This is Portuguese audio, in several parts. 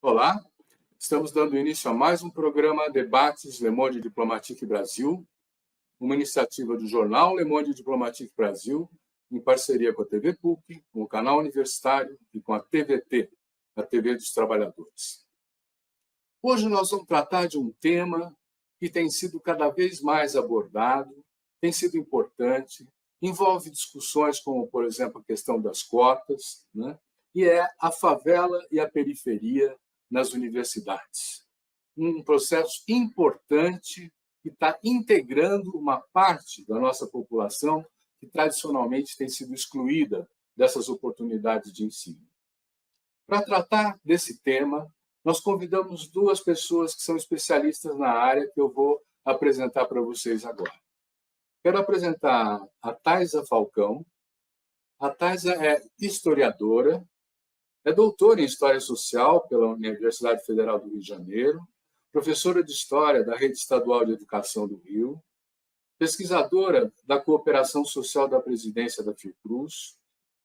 Olá, estamos dando início a mais um programa Debates Le Monde Diplomatique Brasil, uma iniciativa do jornal Le Monde Diplomatique Brasil, em parceria com a TV PUC, com o canal universitário e com a TVT, a TV dos Trabalhadores. Hoje nós vamos tratar de um tema que tem sido cada vez mais abordado, tem sido importante, envolve discussões como, por exemplo, a questão das cotas, né? E é a favela e a periferia nas universidades. Um processo importante que está integrando uma parte da nossa população que tradicionalmente tem sido excluída dessas oportunidades de ensino. Para tratar desse tema, nós convidamos duas pessoas que são especialistas na área que eu vou apresentar para vocês agora. Quero apresentar a Thaisa Falcão. A Thaisa é historiadora, é doutora em História Social pela Universidade Federal do Rio de Janeiro, professora de História da Rede Estadual de Educação do Rio, pesquisadora da Cooperação Social da Presidência da Fiocruz,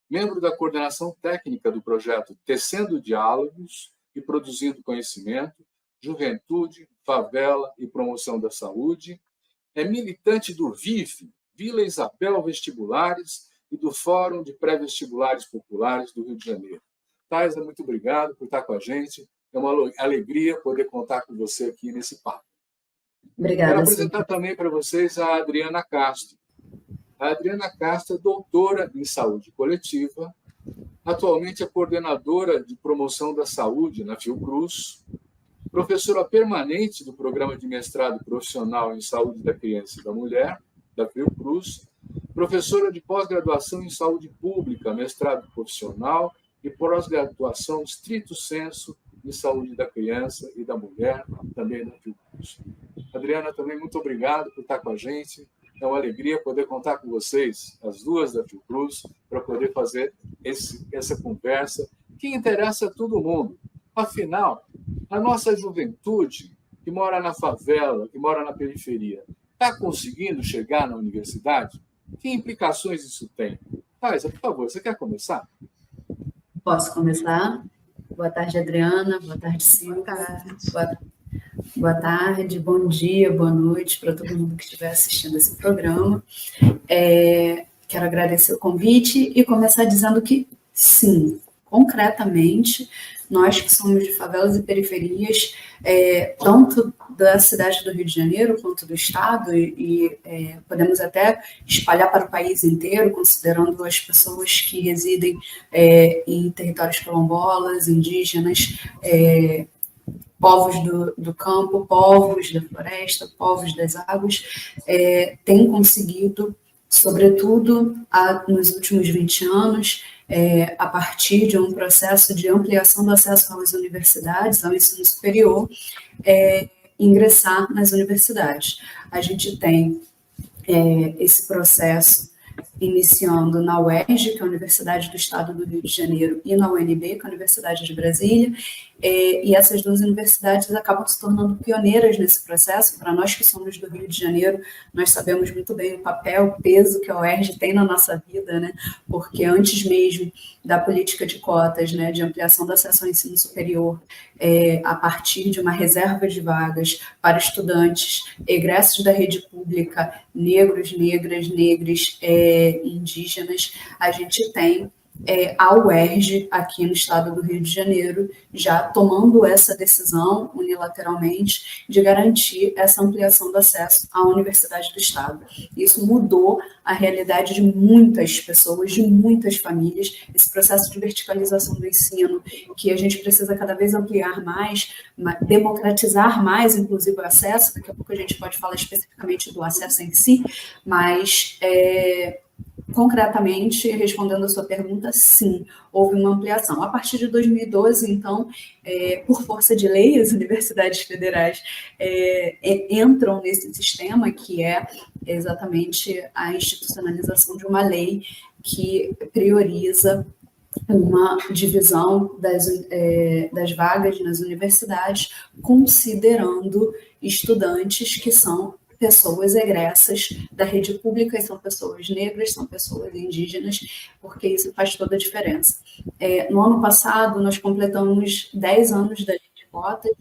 membro da coordenação técnica do projeto Tecendo Diálogos e Produzindo Conhecimento, Juventude, Favela e Promoção da Saúde, é militante do VIF, Vila Isabel Vestibulares, e do Fórum de Pré-Vestibulares Populares do Rio de Janeiro. Thaisa, muito obrigado por estar com a gente. É uma alegria poder contar com você aqui nesse papo. Obrigada. Quero apresentar também para vocês a Adriana Castro. A Adriana Castro é doutora em saúde coletiva, atualmente é coordenadora de promoção da saúde na Fiocruz, professora permanente do programa de mestrado profissional em saúde da criança e da mulher, da Fiocruz, professora de pós-graduação em saúde pública, mestrado profissional e pós-graduação stricto sensu em saúde da criança e da mulher, também da Fiocruz. Adriana, também muito obrigado por estar com a gente. É uma alegria poder contar com vocês, as duas da Fiocruz, para poder fazer essa conversa que interessa a todo mundo. Afinal, a nossa juventude, que mora na favela, que mora na periferia, está conseguindo chegar na universidade? Que implicações isso tem? Thaisa, por favor, você quer começar? Posso começar? Boa tarde, Adriana. Boa tarde, Silvia. Boa tarde, bom dia, boa noite para todo mundo que estiver assistindo esse programa. Quero agradecer o convite e começar dizendo que, sim, concretamente, nós que somos de favelas e periferias, tanto da cidade do Rio de Janeiro quanto do estado, e podemos até espalhar para o país inteiro, considerando as pessoas que residem em territórios quilombolas, indígenas, povos do campo, povos da floresta, povos das águas, têm conseguido, sobretudo nos últimos 20 anos, a partir de um processo de ampliação do acesso às universidades, ao ensino superior, ingressar nas universidades. A gente tem esse processo iniciando na UERJ, que é a Universidade do Estado do Rio de Janeiro, e na UNB, que é a Universidade de Brasília, e essas duas universidades acabam se tornando pioneiras nesse processo. Para nós que somos do Rio de Janeiro, nós sabemos muito bem o papel, o peso que a UERJ tem na nossa vida, né? Porque antes mesmo da política de cotas, né, de ampliação do acesso ao ensino superior, a partir de uma reserva de vagas para estudantes egressos da rede pública, negros, negras, negres, indígenas, a gente tem a UERJ, aqui no estado do Rio de Janeiro, já tomando essa decisão unilateralmente de garantir essa ampliação do acesso à Universidade do Estado. Isso mudou a realidade de muitas pessoas, de muitas famílias, esse processo de verticalização do ensino, que a gente precisa cada vez ampliar mais, democratizar mais, inclusive, o acesso. Daqui a pouco a gente pode falar especificamente do acesso em si, mas concretamente, respondendo a sua pergunta, sim, houve uma ampliação. A partir de 2012, então, por força de lei, as universidades federais entram nesse sistema, que é exatamente a institucionalização de uma lei que prioriza uma divisão das vagas nas universidades, considerando estudantes que são pessoas egressas da rede pública, e são pessoas negras, são pessoas indígenas, porque isso faz toda a diferença. No ano passado, nós completamos 10 anos da Lei de cotas.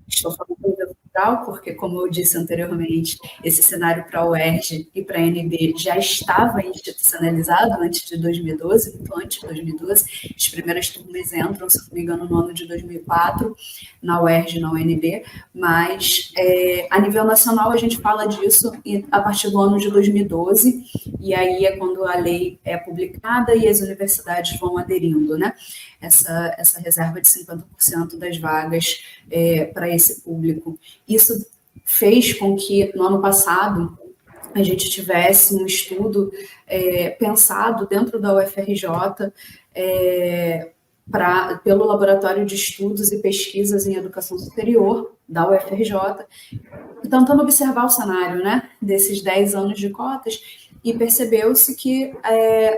Estou falando do nível federal, porque, como eu disse anteriormente, esse cenário para a UERJ e para a ANB já estava institucionalizado antes de 2012, muito antes de 2012. As primeiras turmas entram, se não me engano, no ano de 2004, na UERJ e na UNB, mas a nível nacional a gente fala disso a partir do ano de 2012, e aí é quando a lei é publicada e as universidades vão aderindo, né? Essa reserva de 50% das vagas para esse público. Isso fez com que, no ano passado, a gente tivesse um estudo pensado dentro da UFRJ pelo Laboratório de Estudos e Pesquisas em Educação Superior, da UFRJ, tentando observar o cenário, né, desses 10 anos de cotas, e percebeu-se que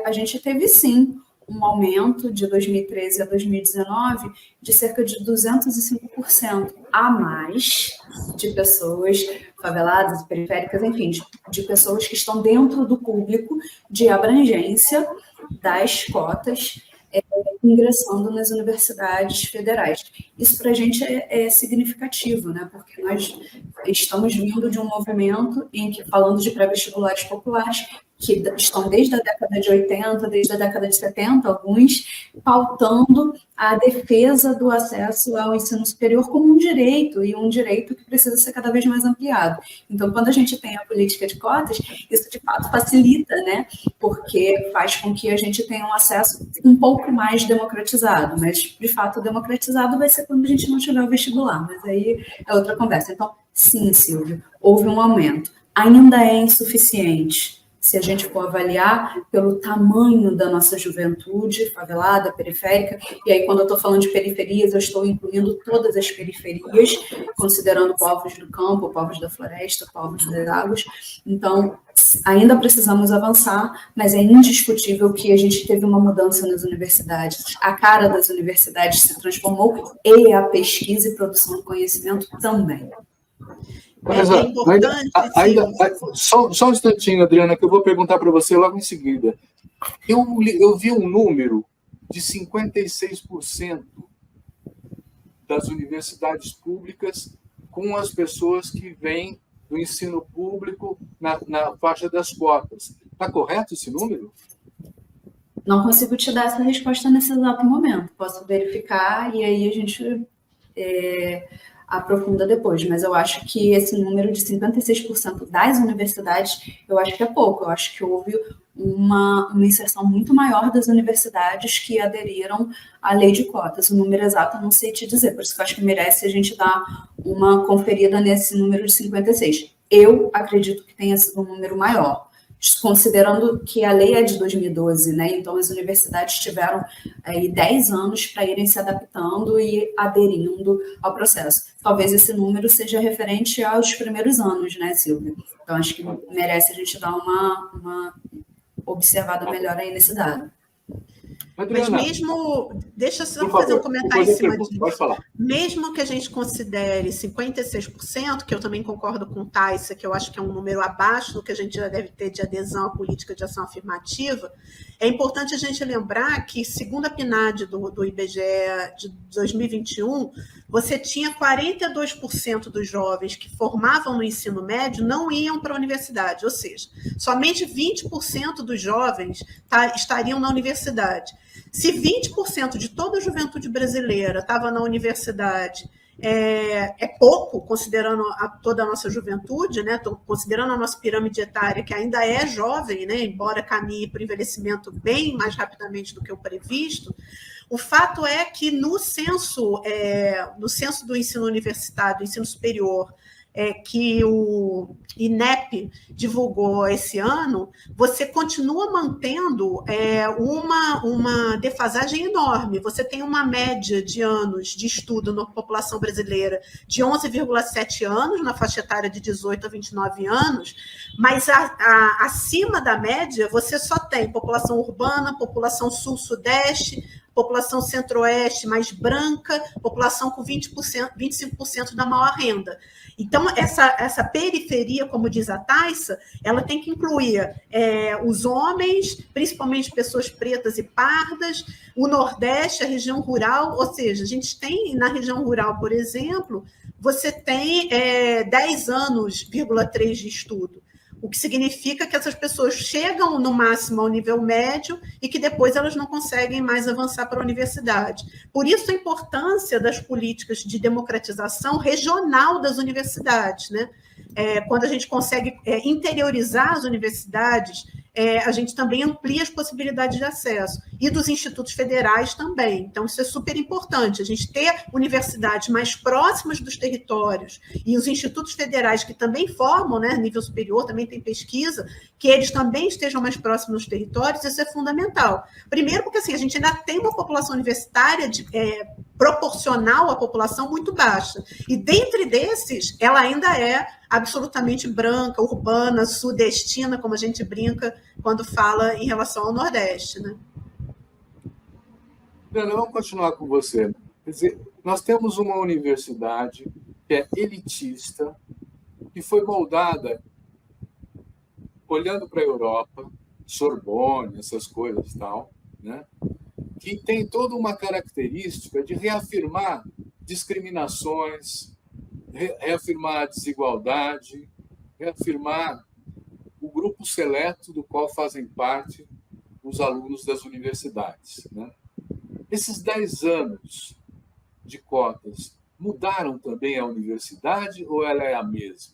a gente teve, sim, um aumento de 2013 a 2019 de cerca de 205% a mais de pessoas faveladas, periféricas, enfim, de pessoas que estão dentro do público de abrangência das cotas ingressando nas universidades federais. Isso para a gente é significativo, né? Porque nós estamos vindo de um movimento em que, falando de pré-vestibulares populares, que estão desde a década de 80, desde a década de 70, alguns, pautando a defesa do acesso ao ensino superior como um direito, e um direito que precisa ser cada vez mais ampliado. Então, quando a gente tem a política de cotas, isso de fato facilita, né? Porque faz com que a gente tenha um acesso um pouco mais democratizado, mas de fato democratizado vai ser quando a gente não tiver o vestibular, mas aí é outra conversa. Então, sim, Silvio, houve um aumento. Ainda é insuficiente, se a gente for avaliar pelo tamanho da nossa juventude favelada, periférica, e aí quando eu estou falando de periferias, eu estou incluindo todas as periferias, considerando povos do campo, povos da floresta, povos das águas. Então, ainda precisamos avançar, mas é indiscutível que a gente teve uma mudança nas universidades. A cara das universidades se transformou e a pesquisa e produção de conhecimento também. Mas, só um instantinho, Adriana, que eu vou perguntar para você logo em seguida. Eu vi um número de 56% das universidades públicas com as pessoas que vêm do ensino público na faixa das cotas. Está correto esse número? Não consigo te dar essa resposta nesse exato momento. Posso verificar e aí a gente aprofunda depois, mas eu acho que esse número de 56% das universidades, eu acho que é pouco, eu acho que houve uma inserção muito maior das universidades que aderiram à lei de cotas. O número exato eu não sei te dizer, por isso que eu acho que merece a gente dar uma conferida nesse número de 56. Eu acredito que tenha sido um número maior, considerando que a lei é de 2012, né? Então as universidades tiveram aí 10 anos para irem se adaptando e aderindo ao processo. Talvez esse número seja referente aos primeiros anos, né, Silvia? Então acho que merece a gente dar uma observada melhor aí nesse dado. Adriana, mas mesmo, deixa eu só fazer um comentário em cima disso. Pode falar. Mesmo que a gente considere 56%, que eu também concordo com o Thaisa, que eu acho que é um número abaixo do que a gente já deve ter de adesão à política de ação afirmativa, é importante a gente lembrar que, segundo a PNAD do IBGE de 2021, você tinha 42% dos jovens que formavam no ensino médio não iam para a universidade, ou seja, somente 20% dos jovens estariam na universidade. Se 20% de toda a juventude brasileira estava na universidade, é pouco, considerando toda a nossa juventude, né? Considerando a nossa pirâmide etária, que ainda é jovem, né? Embora caminhe para o envelhecimento bem mais rapidamente do que o previsto. O fato é que no censo do ensino universitário, do ensino superior, que o INEP divulgou esse ano, você continua mantendo uma defasagem enorme. Você tem uma média de anos de estudo na população brasileira de 11,7 anos, na faixa etária de 18 a 29 anos, mas acima da média você só tem população urbana, população sul-sudeste, população centro-oeste mais branca, população com 25% da maior renda. Então, essa periferia, como diz a Thaisa, ela tem que incluir os homens, principalmente pessoas pretas e pardas, o Nordeste, a região rural, ou seja, a gente tem na região rural, por exemplo, você tem 10 anos, 3 de estudo, o que significa que essas pessoas chegam no máximo ao nível médio e que depois elas não conseguem mais avançar para a universidade. Por isso a importância das políticas de democratização regional das universidades, né? Quando a gente consegue interiorizar as universidades, a gente também amplia as possibilidades de acesso, e dos institutos federais também. Então, isso é super importante, a gente ter universidades mais próximas dos territórios, e os institutos federais que também formam, né, nível superior, também tem pesquisa, que eles também estejam mais próximos dos territórios, isso é fundamental. Primeiro, porque assim, a gente ainda tem uma população universitária proporcional à população muito baixa, e dentre desses, ela ainda é absolutamente branca, urbana, sudestina, como a gente brinca quando fala em relação ao Nordeste, né? Ana, vamos continuar com você. Quer dizer, nós temos uma universidade que é elitista, que foi moldada olhando para a Europa, Sorbonne, essas coisas e tal, né? Que tem toda uma característica de reafirmar discriminações, reafirmar a desigualdade, reafirmar o grupo seleto do qual fazem parte os alunos das universidades, né? Esses 10 anos de cotas mudaram também a universidade ou ela é a mesma?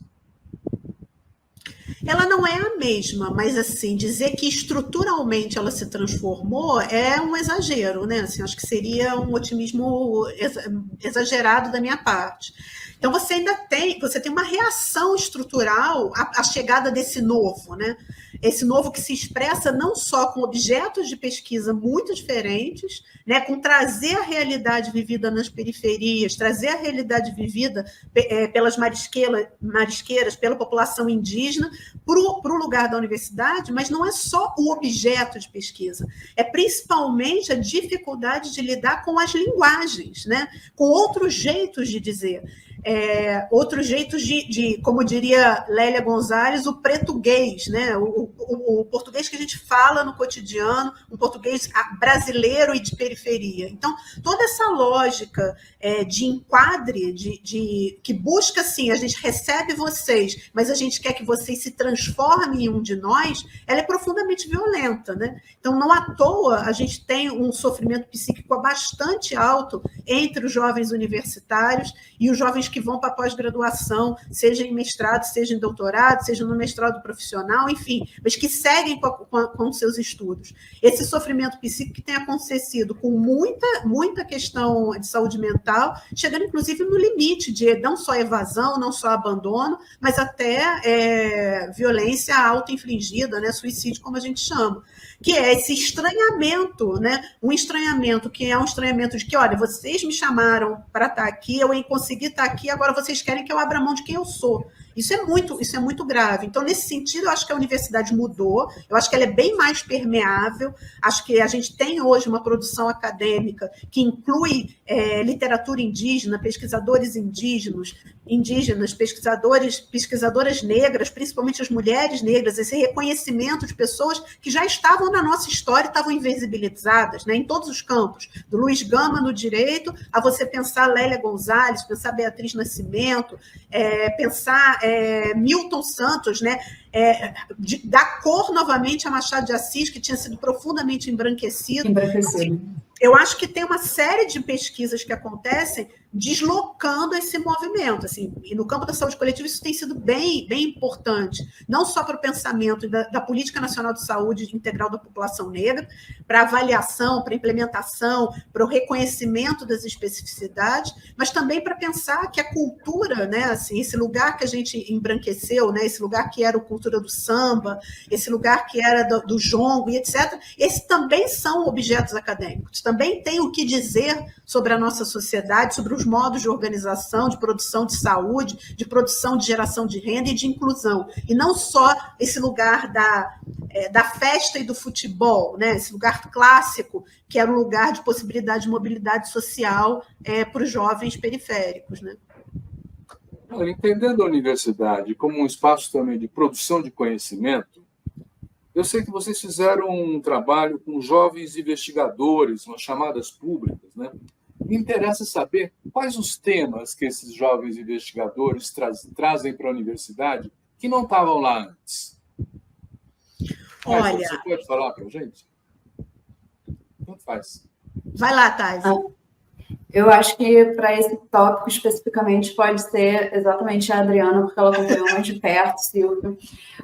Ela não é a mesma, mas assim, dizer que estruturalmente ela se transformou é um exagero, né? Assim, acho que seria um otimismo exagerado da minha parte. Então, você tem uma reação estrutural à chegada desse novo, né? Esse novo que se expressa não só com objetos de pesquisa muito diferentes, né, com trazer a realidade vivida nas periferias, trazer a realidade vivida pelas marisqueiras, pela população indígena, para o lugar da universidade, mas não é só o objeto de pesquisa, é principalmente a dificuldade de lidar com as linguagens, né, com outros jeitos de dizer. Outros jeitos como diria Lélia Gonzalez, o português, né? O português que a gente fala no cotidiano, um português brasileiro e de periferia. Então, toda essa lógica de enquadre, que busca, assim, a gente recebe vocês, mas a gente quer que vocês se transformem em um de nós, ela é profundamente violenta, né? Então, não à toa, a gente tem um sofrimento psíquico bastante alto entre os jovens universitários e os jovens que vão para a pós-graduação, seja em mestrado, seja em doutorado, seja no mestrado profissional, enfim, mas que seguem com seus estudos. Esse sofrimento psíquico que tem acontecido com muita questão de saúde mental, chegando inclusive no limite de não só evasão, não só abandono, mas até violência auto-infligida, né, suicídio, como a gente chama, que é esse estranhamento, né? Um estranhamento que é um estranhamento de que, olha, vocês me chamaram para estar aqui, eu consegui estar aqui, agora vocês querem que eu abra mão de quem eu sou. Isso é muito grave. Então, nesse sentido, eu acho que a universidade mudou, eu acho que ela é bem mais permeável, acho que a gente tem hoje uma produção acadêmica que inclui literatura indígena, pesquisadores indígenas, pesquisadoras negras, principalmente as mulheres negras, esse reconhecimento de pessoas que já estavam na nossa história e estavam invisibilizadas, né, em todos os campos, do Luiz Gama no direito, a você pensar Lélia Gonzalez, pensar Beatriz Nascimento, pensar Milton Santos, né, dar cor novamente a Machado de Assis, que tinha sido profundamente embranquecido. Eu acho que tem uma série de pesquisas que acontecem deslocando esse movimento. Assim, e no campo da saúde coletiva isso tem sido bem importante, não só para o pensamento da Política Nacional de Saúde Integral da População Negra, para avaliação, para implementação, para o reconhecimento das especificidades, mas também para pensar que a cultura, né, assim, esse lugar que a gente embranqueceu, né, esse lugar que era a cultura do samba, esse lugar que era do jongo e etc., esses também são objetos acadêmicos, também têm o que dizer sobre a nossa sociedade, sobre os modos de organização, de produção de saúde, de produção de geração de renda e de inclusão. E não só esse lugar da festa e do futebol, né? Esse lugar clássico, que era um lugar de possibilidade de mobilidade social para os jovens periféricos, né? Olha, entendendo a universidade como um espaço também de produção de conhecimento, eu sei que vocês fizeram um trabalho com jovens investigadores, umas chamadas públicas, né? Me interessa saber quais os temas que esses jovens investigadores trazem para a universidade que não estavam lá antes. Olha, você pode falar para a gente? Como faz? Vai lá, Thais. Eu acho que para esse tópico especificamente pode ser exatamente a Adriana, porque ela acompanhou mais de perto, Silvio,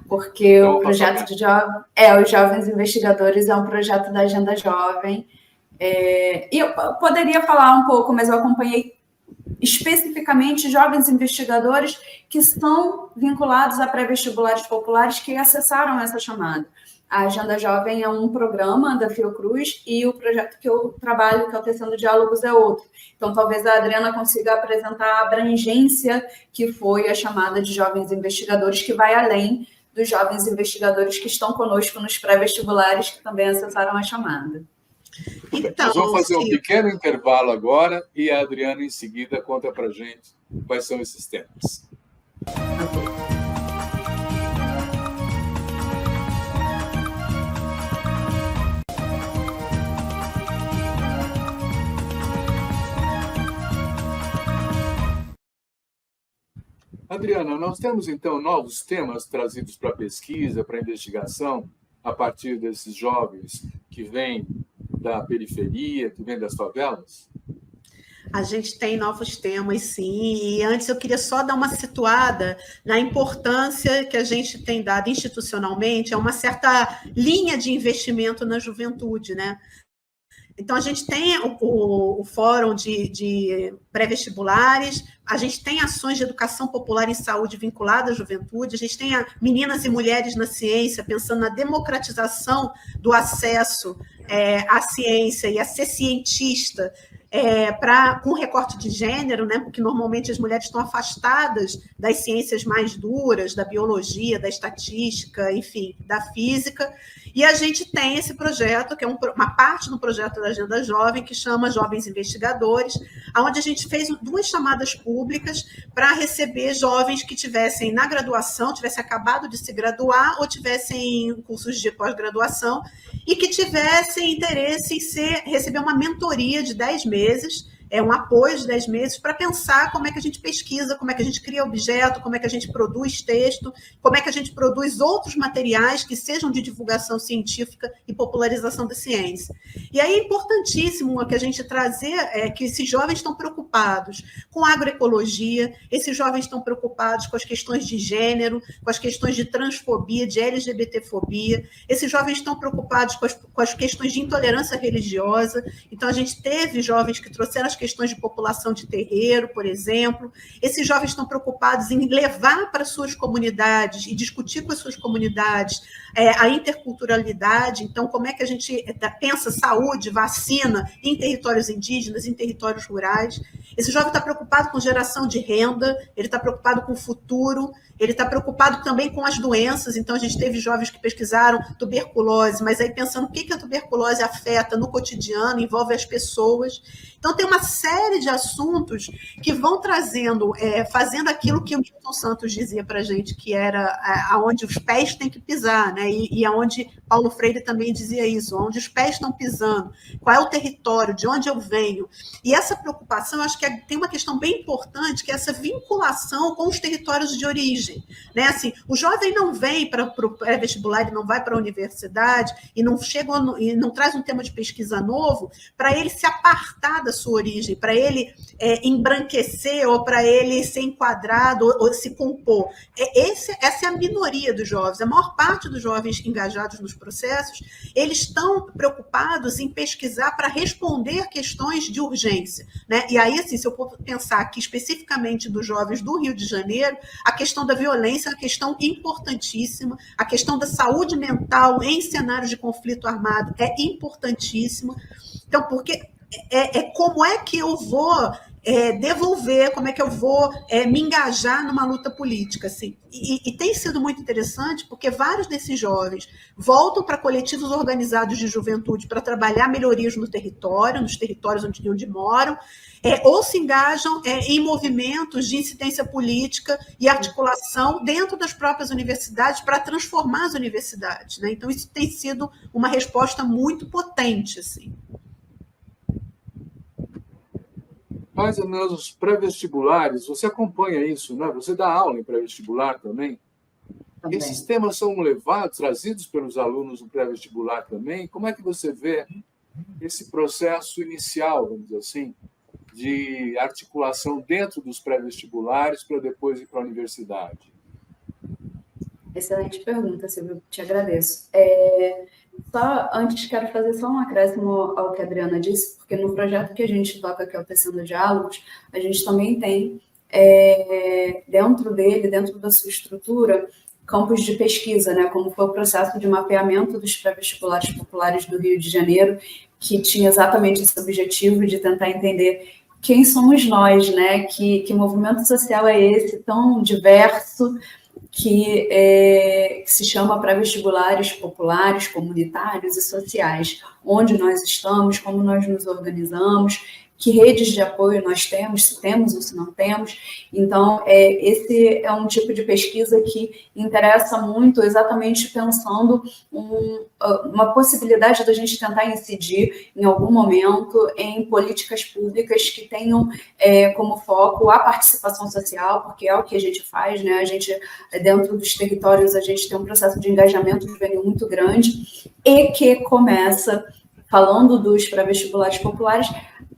porque o projeto de os Jovens Investigadores é um projeto da Agenda Jovem. E eu poderia falar um pouco, mas eu acompanhei especificamente jovens investigadores que estão vinculados a pré-vestibulares populares que acessaram essa chamada. A Agenda Jovem é um programa da Fiocruz e o projeto que eu trabalho, que é o Tecendo Diálogos, é outro. Então, talvez a Adriana consiga apresentar a abrangência que foi a chamada de jovens investigadores, que vai além dos jovens investigadores que estão conosco nos pré-vestibulares, que também acessaram a chamada. Então, nós vamos fazer um pequeno intervalo agora e a Adriana, em seguida, conta para a gente quais são esses temas. Adriana, nós temos, então, novos temas trazidos para a pesquisa, para a investigação, a partir desses jovens que vêm da periferia, que vêm das favelas? A gente tem novos temas, sim, e antes eu queria só dar uma situada na importância que a gente tem dado institucionalmente a uma certa linha de investimento na juventude, né? Então, a gente tem o Fórum de Pré-Vestibulares, a gente tem ações de educação popular em saúde vinculada à juventude, a gente tem Meninas e Mulheres na Ciência, pensando na democratização do acesso à ciência e a ser cientista, com recorte de gênero, né? Porque normalmente as mulheres estão afastadas das ciências mais duras, da biologia, da estatística, enfim, da física. E a gente tem esse projeto, que é uma parte do projeto da Agenda Jovem, que chama Jovens Investigadores, onde a gente fez 2 chamadas públicas para receber jovens que tivessem na graduação, tivessem acabado de se graduar ou tivessem cursos de pós-graduação e que tivessem interesse em receber uma mentoria de 10 meses, um apoio de 10 meses para pensar como é que a gente pesquisa, como é que a gente cria objeto, como é que a gente produz texto, como é que a gente produz outros materiais que sejam de divulgação científica e popularização da ciência. E aí é importantíssimo que a gente trazer que esses jovens estão preocupados com agroecologia, esses jovens estão preocupados com as questões de gênero, com as questões de transfobia, de LGBTfobia, esses jovens estão preocupados com as questões de intolerância religiosa. Então, a gente teve jovens que trouxeram as questões de população de terreiro, por exemplo. Esses jovens estão preocupados em levar para suas comunidades e discutir com as suas comunidades a interculturalidade. Então, como é que a gente pensa saúde, vacina em territórios indígenas, em territórios rurais. Esse jovem está preocupado com geração de renda, ele está preocupado com o futuro, ele está preocupado também com as doenças. Então, a gente teve jovens que pesquisaram tuberculose, mas aí pensando o que a tuberculose afeta no cotidiano, envolve as pessoas. Então, tem uma série de assuntos que vão trazendo, fazendo aquilo que o Milton Santos dizia para a gente, que era aonde os pés têm que pisar, né? E aonde Paulo Freire também dizia isso, onde os pés estão pisando, qual é o território, de onde eu venho. E essa preocupação, eu acho que tem uma questão bem importante, que é essa vinculação com os territórios de origem, né? Assim, o jovem não vem para o pré-vestibular, ele não vai para a universidade e não chega e não traz um tema de pesquisa novo para ele se apartar da sua origem, para ele embranquecer ou para ele ser enquadrado ou se compor. Essa é a minoria dos jovens. A maior parte dos jovens engajados nos processos, eles estão preocupados em pesquisar para responder questões de urgência, né? E aí, assim, se eu for pensar aqui especificamente dos jovens do Rio de Janeiro, a questão da violência é uma questão importantíssima, a questão da saúde mental em cenários de conflito armado é importantíssima. Então, porque como é que eu vou devolver, como é que eu vou me engajar numa luta política. Assim. E tem sido muito interessante, porque vários desses jovens voltam para coletivos organizados de juventude para trabalhar melhorias no território, nos territórios onde moram, ou se engajam em movimentos de incidência política e articulação dentro das próprias universidades para transformar as universidades. Né? Então, isso tem sido uma resposta muito potente. Assim. Mais ou menos os pré-vestibulares, você acompanha isso, né? Você dá aula em pré-vestibular também? Esses temas são levados, trazidos pelos alunos no pré-vestibular também? Como é que você vê esse processo inicial, vamos dizer assim, de articulação dentro dos pré-vestibulares para depois ir para a universidade? Excelente pergunta, Silvio, te agradeço. Só antes, quero fazer só um acréscimo ao que a Adriana disse, porque no projeto que a gente toca, que é o Tecendo Diálogos, a gente também tem, dentro dele, dentro da sua estrutura, campos de pesquisa, né, como foi o processo de mapeamento dos pré-vestibulares populares do Rio de Janeiro, que tinha exatamente esse objetivo de tentar entender quem somos nós, né, que movimento social é esse tão diverso, que se chama pré-vestibulares populares, comunitários e sociais, onde nós estamos, como nós nos organizamos, que redes de apoio nós temos, se temos ou se não temos. Então, esse é um tipo de pesquisa que interessa muito, exatamente pensando uma possibilidade da gente tentar incidir em algum momento em políticas públicas que tenham como foco a participação social, porque é o que a gente faz, né? A gente, dentro dos territórios, a gente tem um processo de engajamento juvenil muito grande e que começa, falando dos pré-vestibulares populares,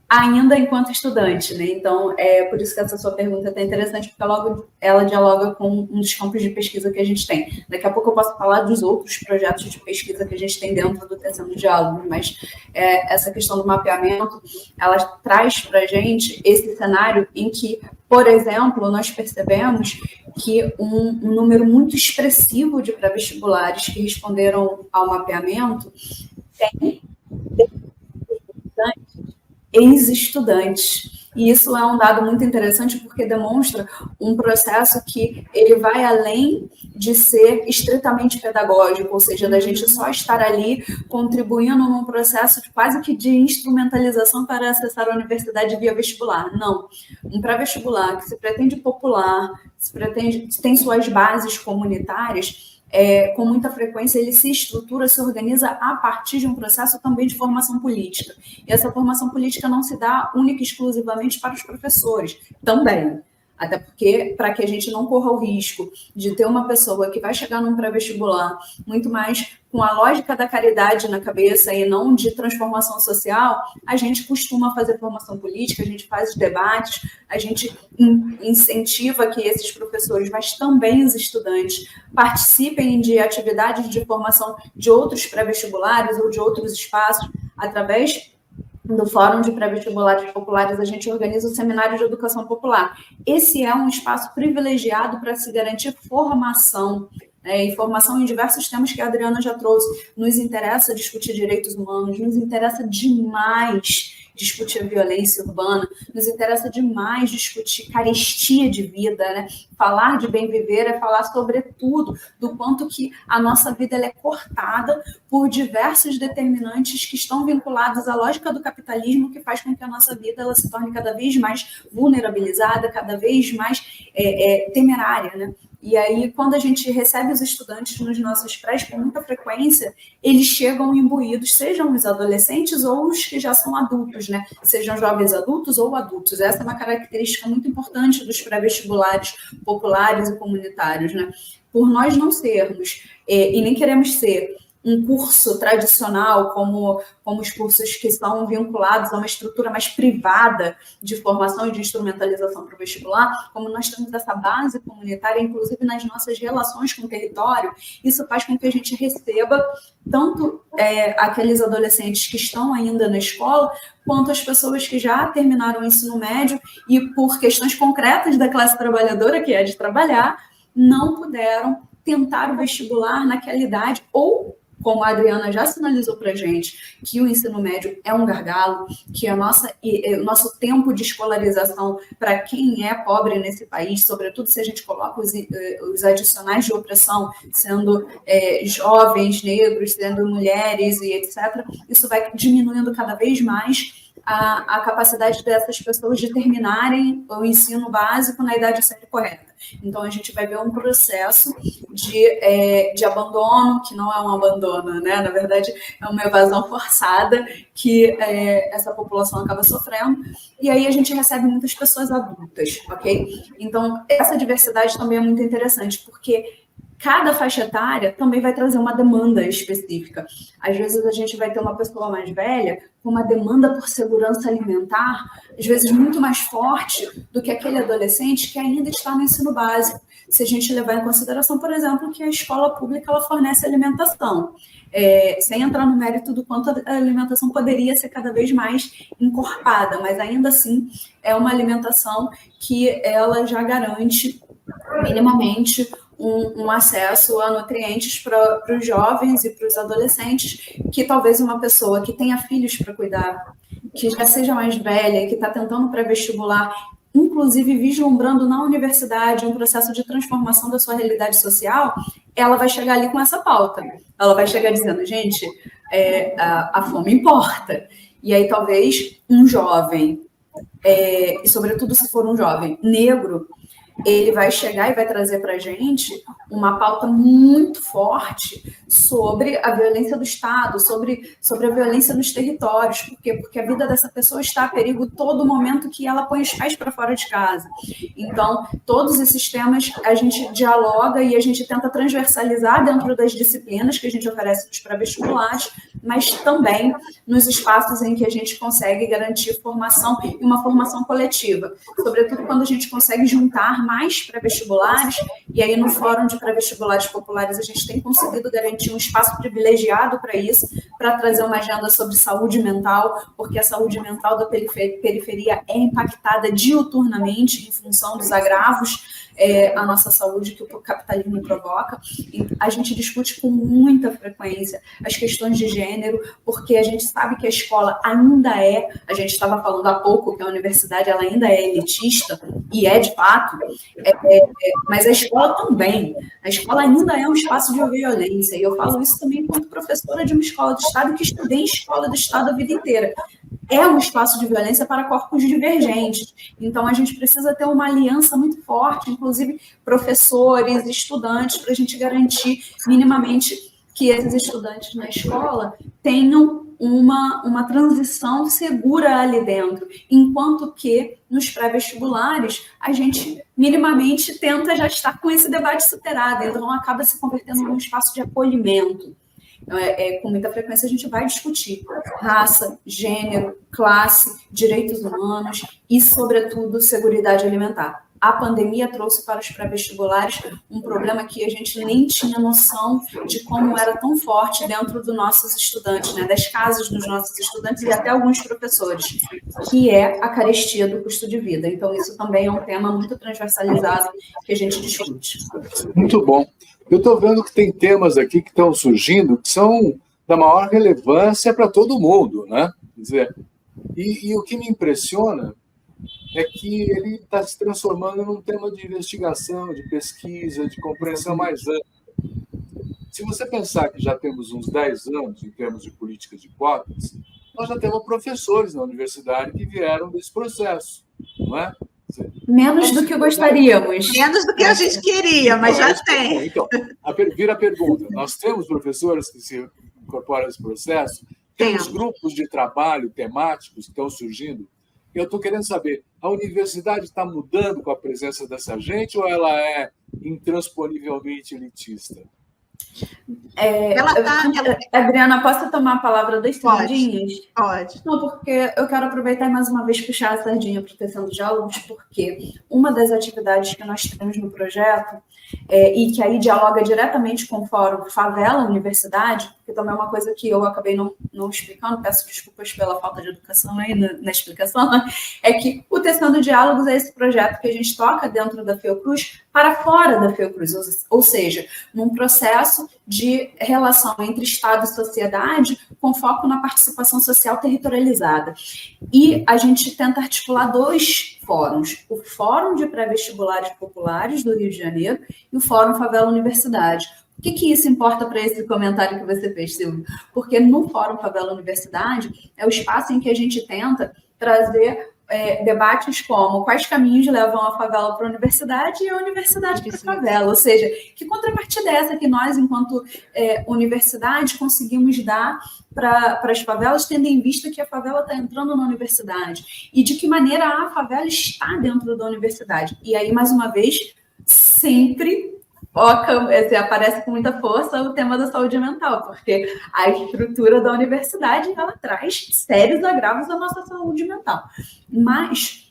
ainda enquanto estudante, né? Então, por isso que essa sua pergunta é tão interessante, porque logo ela dialoga com um dos campos de pesquisa que a gente tem. Daqui a pouco eu posso falar dos outros projetos de pesquisa que a gente tem dentro do Tecendo Diálogos, mas essa questão do mapeamento, ela traz para a gente esse cenário em que, por exemplo, nós percebemos que um número muito expressivo de pré-vestibulares que responderam ao mapeamento tem ex-estudantes. E isso é um dado muito interessante porque demonstra um processo que ele vai além de ser estritamente pedagógico, ou seja, da gente só estar ali contribuindo num processo quase que de instrumentalização para acessar a universidade via vestibular. Não. Um pré-vestibular que se pretende popular, tem suas bases comunitárias, com muita frequência ele se estrutura, se organiza a partir de um processo também de formação política. E essa formação política não se dá única e exclusivamente para os professores, também. Até porque, para que a gente não corra o risco de ter uma pessoa que vai chegar num pré-vestibular muito mais com a lógica da caridade na cabeça e não de transformação social, a gente costuma fazer formação política, a gente faz os debates, a gente incentiva que esses professores, mas também os estudantes, participem de atividades de formação de outros pré-vestibulares ou de outros espaços, através do Fórum de Pré-Vestibulares Populares, a gente organiza o Seminário de Educação Popular. Esse é um espaço privilegiado para se garantir formação, e formação em diversos temas que a Adriana já trouxe. Nos interessa discutir direitos humanos, nos interessa demais discutir a violência urbana, nos interessa demais discutir carestia de vida, né? Falar de bem viver é falar sobretudo do quanto que a nossa vida ela é cortada por diversos determinantes que estão vinculados à lógica do capitalismo, que faz com que a nossa vida ela se torne cada vez mais vulnerabilizada, cada vez mais temerária, né? E aí, quando a gente recebe os estudantes nos nossos prés, com muita frequência, eles chegam imbuídos, sejam os adolescentes ou os que já são adultos, né? Sejam jovens adultos ou adultos. Essa é uma característica muito importante dos pré-vestibulares populares e comunitários, né? Por nós não sermos, e nem queremos ser, um curso tradicional, como os cursos que são vinculados a uma estrutura mais privada de formação e de instrumentalização para o vestibular, como nós temos essa base comunitária, inclusive nas nossas relações com o território, isso faz com que a gente receba tanto aqueles adolescentes que estão ainda na escola, quanto as pessoas que já terminaram o ensino médio e, por questões concretas da classe trabalhadora, que é de trabalhar, não puderam tentar o vestibular naquela idade ou como a Adriana já sinalizou para a gente, que o ensino médio é um gargalo, que o nosso tempo de escolarização para quem é pobre nesse país, sobretudo se a gente coloca os adicionais de opressão, sendo jovens, negros, sendo mulheres e etc., isso vai diminuindo cada vez mais a capacidade dessas pessoas de terminarem o ensino básico na idade certa e correta. Então, a gente vai ver um processo de abandono, que não é um abandono, né? Na verdade, é uma evasão forçada que essa população acaba sofrendo, e aí a gente recebe muitas pessoas adultas, ok? Então, essa diversidade também é muito interessante, porque cada faixa etária também vai trazer uma demanda específica. Às vezes a gente vai ter uma pessoa mais velha com uma demanda por segurança alimentar, às vezes muito mais forte do que aquele adolescente que ainda está no ensino básico. Se a gente levar em consideração, por exemplo, que a escola pública ela fornece alimentação, sem entrar no mérito do quanto a alimentação poderia ser cada vez mais encorpada, mas ainda assim é uma alimentação que ela já garante minimamente um acesso a nutrientes para os jovens e para os adolescentes, que talvez uma pessoa que tenha filhos para cuidar, que já seja mais velha, que está tentando pré-vestibular, inclusive vislumbrando na universidade um processo de transformação da sua realidade social, ela vai chegar ali com essa pauta. Ela vai chegar dizendo, gente, a fome importa. E aí talvez um jovem, e sobretudo se for um jovem negro, ele vai chegar e vai trazer para a gente uma pauta muito forte sobre a violência do Estado, sobre a violência nos territórios. Por quê? Porque a vida dessa pessoa está a perigo todo momento que ela põe os pés para fora de casa. Então, todos esses temas a gente dialoga e a gente tenta transversalizar dentro das disciplinas que a gente oferece para vestibulares, mas também nos espaços em que a gente consegue garantir formação e uma formação coletiva. Sobretudo quando a gente consegue juntar mais pré-vestibulares, e aí no Fórum de Pré-Vestibulares Populares a gente tem conseguido garantir um espaço privilegiado para isso, para trazer uma agenda sobre saúde mental, porque a saúde mental da periferia é impactada diuturnamente em função dos agravos à nossa saúde que o capitalismo provoca. E a gente discute com muita frequência as questões de gênero, porque a gente sabe que a escola ainda a gente estava falando há pouco que a universidade ela ainda é elitista, e de fato, mas a escola também. A escola ainda é um espaço de violência, e eu falo isso também enquanto professora de uma escola do Estado que estudei em escola do Estado a vida inteira. É um espaço de violência para corpos divergentes. Então, a gente precisa ter uma aliança muito forte, inclusive professores, estudantes, para a gente garantir minimamente que esses estudantes na escola tenham uma transição segura ali dentro, enquanto que nos pré-vestibulares a gente minimamente tenta já estar com esse debate superado, então acaba se convertendo num espaço de acolhimento. Com muita frequência a gente vai discutir raça, gênero, classe, direitos humanos e, sobretudo, seguridade alimentar. A pandemia trouxe para os pré-vestibulares um problema que a gente nem tinha noção de como era tão forte dentro dos nossos estudantes, né, das casas dos nossos estudantes e até alguns professores, que é a carestia do custo de vida. Então, isso também é um tema muito transversalizado que a gente discute. Muito bom. Eu estou vendo que tem temas aqui que estão surgindo que são da maior relevância para todo mundo, né? Quer dizer, e o que me impressiona é que ele está se transformando num tema de investigação, de pesquisa, de compreensão mais ampla. Se você pensar que já temos uns 10 anos em termos de política de cotas, nós já temos professores na universidade que vieram desse processo, não é? Menos do que gostaríamos. Menos do que a gente queria, mas já tem. Então, vira a pergunta. Nós temos professores que se incorporam a esse processo? Temos grupos de trabalho temáticos que estão surgindo? Eu estou querendo saber, a universidade está mudando com a presença dessa gente ou ela é intransponivelmente elitista? Adriana, posso tomar a palavra das sardinhas? Pode. Não, porque eu quero aproveitar e mais uma vez puxar a sardinha para o Tecendo Diálogos, porque uma das atividades que nós temos no projeto, e que aí dialoga diretamente com o Fórum Favela Universidade, que também é uma coisa que eu acabei não explicando, peço desculpas pela falta de educação aí na explicação, é que o Tecendo Diálogos é esse projeto que a gente toca dentro da Fiocruz para fora da Fiocruz, ou seja, num processo de relação entre Estado e sociedade com foco na participação social territorializada. E a gente tenta articular 2 fóruns, o Fórum de Pré-Vestibulares Populares do Rio de Janeiro e o Fórum Favela Universidade. O que isso importa para esse comentário que você fez, Silvio? Porque no Fórum Favela Universidade é o espaço em que a gente tenta trazer debates como quais caminhos levam a favela para a universidade e a universidade para a favela. Ou seja, que contrapartida é essa que nós, enquanto universidade, conseguimos dar para as favelas, tendo em vista que a favela está entrando na universidade? E de que maneira a favela está dentro da universidade? E aí, mais uma vez, sempre aparece com muita força o tema da saúde mental, porque a estrutura da universidade ela traz sérios agravos à nossa saúde mental. Mas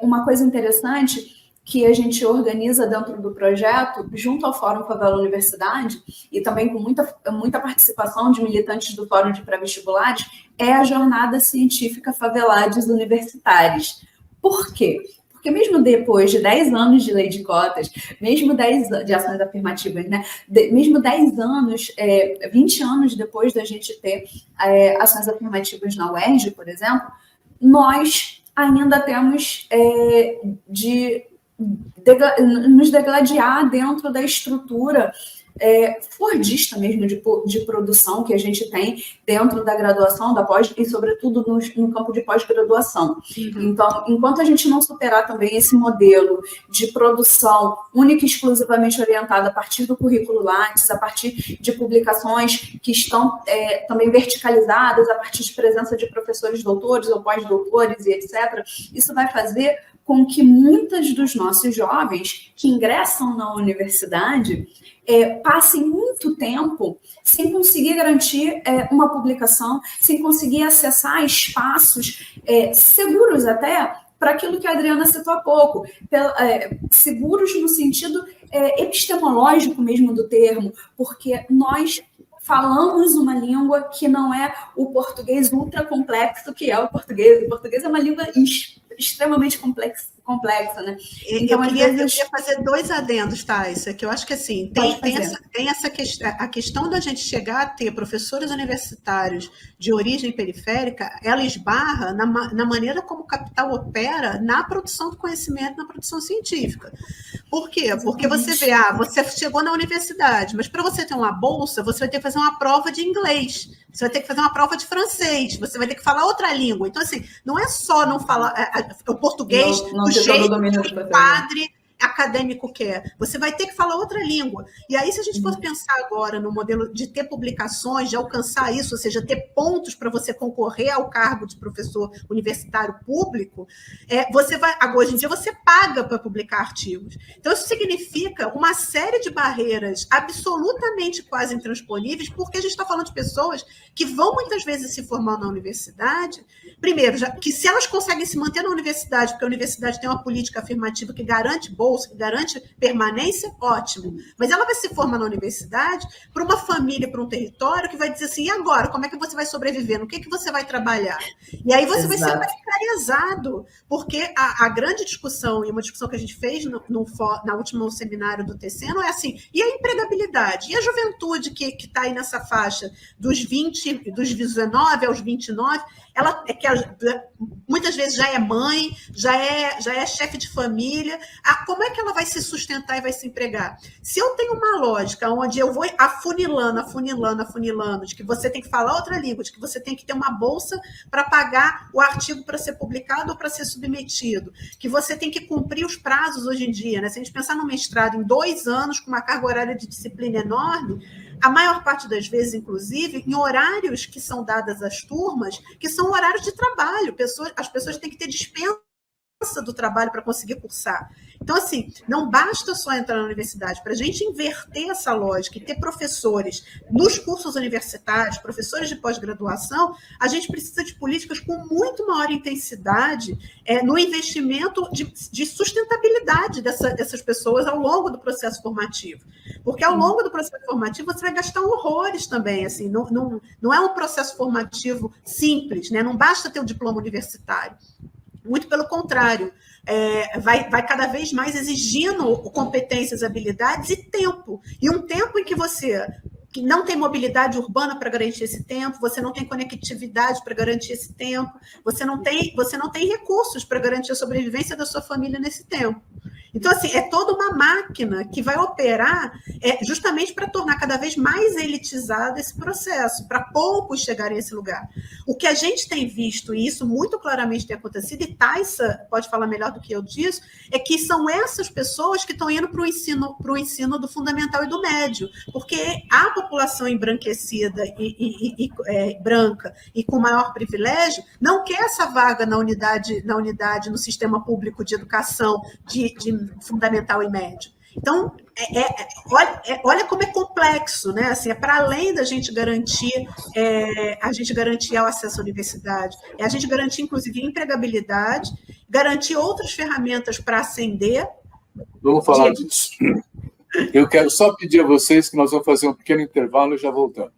uma coisa interessante que a gente organiza dentro do projeto, junto ao Fórum Favela Universidade, e também com muita participação de militantes do Fórum de Pré-Vestibulares, é a jornada científica Favelades Universitários. Por quê? Porque mesmo depois de 10 anos de lei de cotas, mesmo 10 de ações afirmativas, né? Mesmo 10 anos, 20 anos depois da gente ter ações afirmativas na UERJ, por exemplo, nós ainda temos de nos degladiar dentro da estrutura fordista mesmo de produção que a gente tem dentro da graduação, da pós e, sobretudo, no campo de pós-graduação. Então, enquanto a gente não superar também esse modelo de produção única e exclusivamente orientada a partir do currículo Lattes, a partir de publicações que estão também verticalizadas, a partir de presença de professores doutores ou pós-doutores e etc., isso vai fazer com que muitos dos nossos jovens que ingressam na universidade passem muito tempo sem conseguir garantir uma publicação, sem conseguir acessar espaços seguros até para aquilo que a Adriana citou há pouco, seguros no sentido epistemológico mesmo do termo, porque nós falamos uma língua que não é o português ultra complexo que é o português. O português é uma língua extremamente complexa, né? Então, eu queria fazer 2 adendos, Thaisa, que eu acho que assim, tem essa a questão da gente chegar a ter professores universitários de origem periférica, ela esbarra na maneira como o capital opera na produção do conhecimento, na produção científica. Por quê? Porque você vê, você chegou na universidade, mas para você ter uma bolsa, você vai ter que fazer uma prova de inglês, você vai ter que fazer uma prova de francês, você vai ter que falar outra língua. Então, assim, não é só não falar o português do jeito que o padre acadêmico quer. Você vai ter que falar outra língua. E aí, se a gente for pensar agora no modelo de ter publicações, de alcançar isso, ou seja, ter pontos para você concorrer ao cargo de professor universitário público, hoje em dia você paga para publicar artigos. Então, isso significa uma série de barreiras absolutamente quase intransponíveis, porque a gente está falando de pessoas que vão muitas vezes se formar na universidade, primeiro, que se elas conseguem se manter na universidade, porque a universidade tem uma política afirmativa que garante bolsa, que garante permanência, ótimo. Mas ela vai se formar na universidade para uma família, para um território que vai dizer assim, e agora? Como é que você vai sobreviver? No que você vai trabalhar? E aí você vai ser precariazado, porque a grande discussão, e uma discussão que a gente fez na última seminário do Tecendo, é assim, e a empregabilidade? E a juventude que está aí nessa faixa dos 19 aos 29, ela muitas vezes já é mãe, já é chefe de família. Como é que ela vai se sustentar e vai se empregar? Se eu tenho uma lógica onde eu vou afunilando, de que você tem que falar outra língua, de que você tem que ter uma bolsa para pagar o artigo para ser publicado ou para ser submetido, que você tem que cumprir os prazos hoje em dia, né? Se a gente pensar no mestrado em 2 anos, com uma carga horária de disciplina enorme, a maior parte das vezes, inclusive, em horários que são dadas às turmas, que são horários de trabalho. As pessoas têm que ter dispensa do trabalho para conseguir cursar. Então, assim, não basta só entrar na universidade. Para a gente inverter essa lógica e ter professores nos cursos universitários, professores de pós-graduação, a gente precisa de políticas com muito maior intensidade no investimento de sustentabilidade dessas pessoas ao longo do processo formativo. Porque ao longo do processo formativo você vai gastar horrores também. Assim, não é um processo formativo simples, né? Não basta ter o diploma universitário. Muito pelo contrário, vai cada vez mais exigindo competências, habilidades e tempo. E um tempo em que você que não tem mobilidade urbana para garantir esse tempo, você não tem conectividade para garantir esse tempo, você não tem recursos para garantir a sobrevivência da sua família nesse tempo. Então, assim, é toda uma máquina que vai operar justamente para tornar cada vez mais elitizado esse processo, para poucos chegarem a esse lugar. O que a gente tem visto, e isso muito claramente tem acontecido, e Thaisa pode falar melhor do que eu disso, é que são essas pessoas que estão indo para o ensino do fundamental e do médio, porque a população embranquecida e branca e com maior privilégio não quer essa vaga na unidade, no sistema público de educação de fundamental e médio. Então, olha como é complexo, né? Assim, para além da gente garantir o acesso à universidade, a gente garantir, inclusive, empregabilidade, garantir outras ferramentas para ascender. Vamos falar disso. Eu quero só pedir a vocês que nós vamos fazer um pequeno intervalo e já voltamos.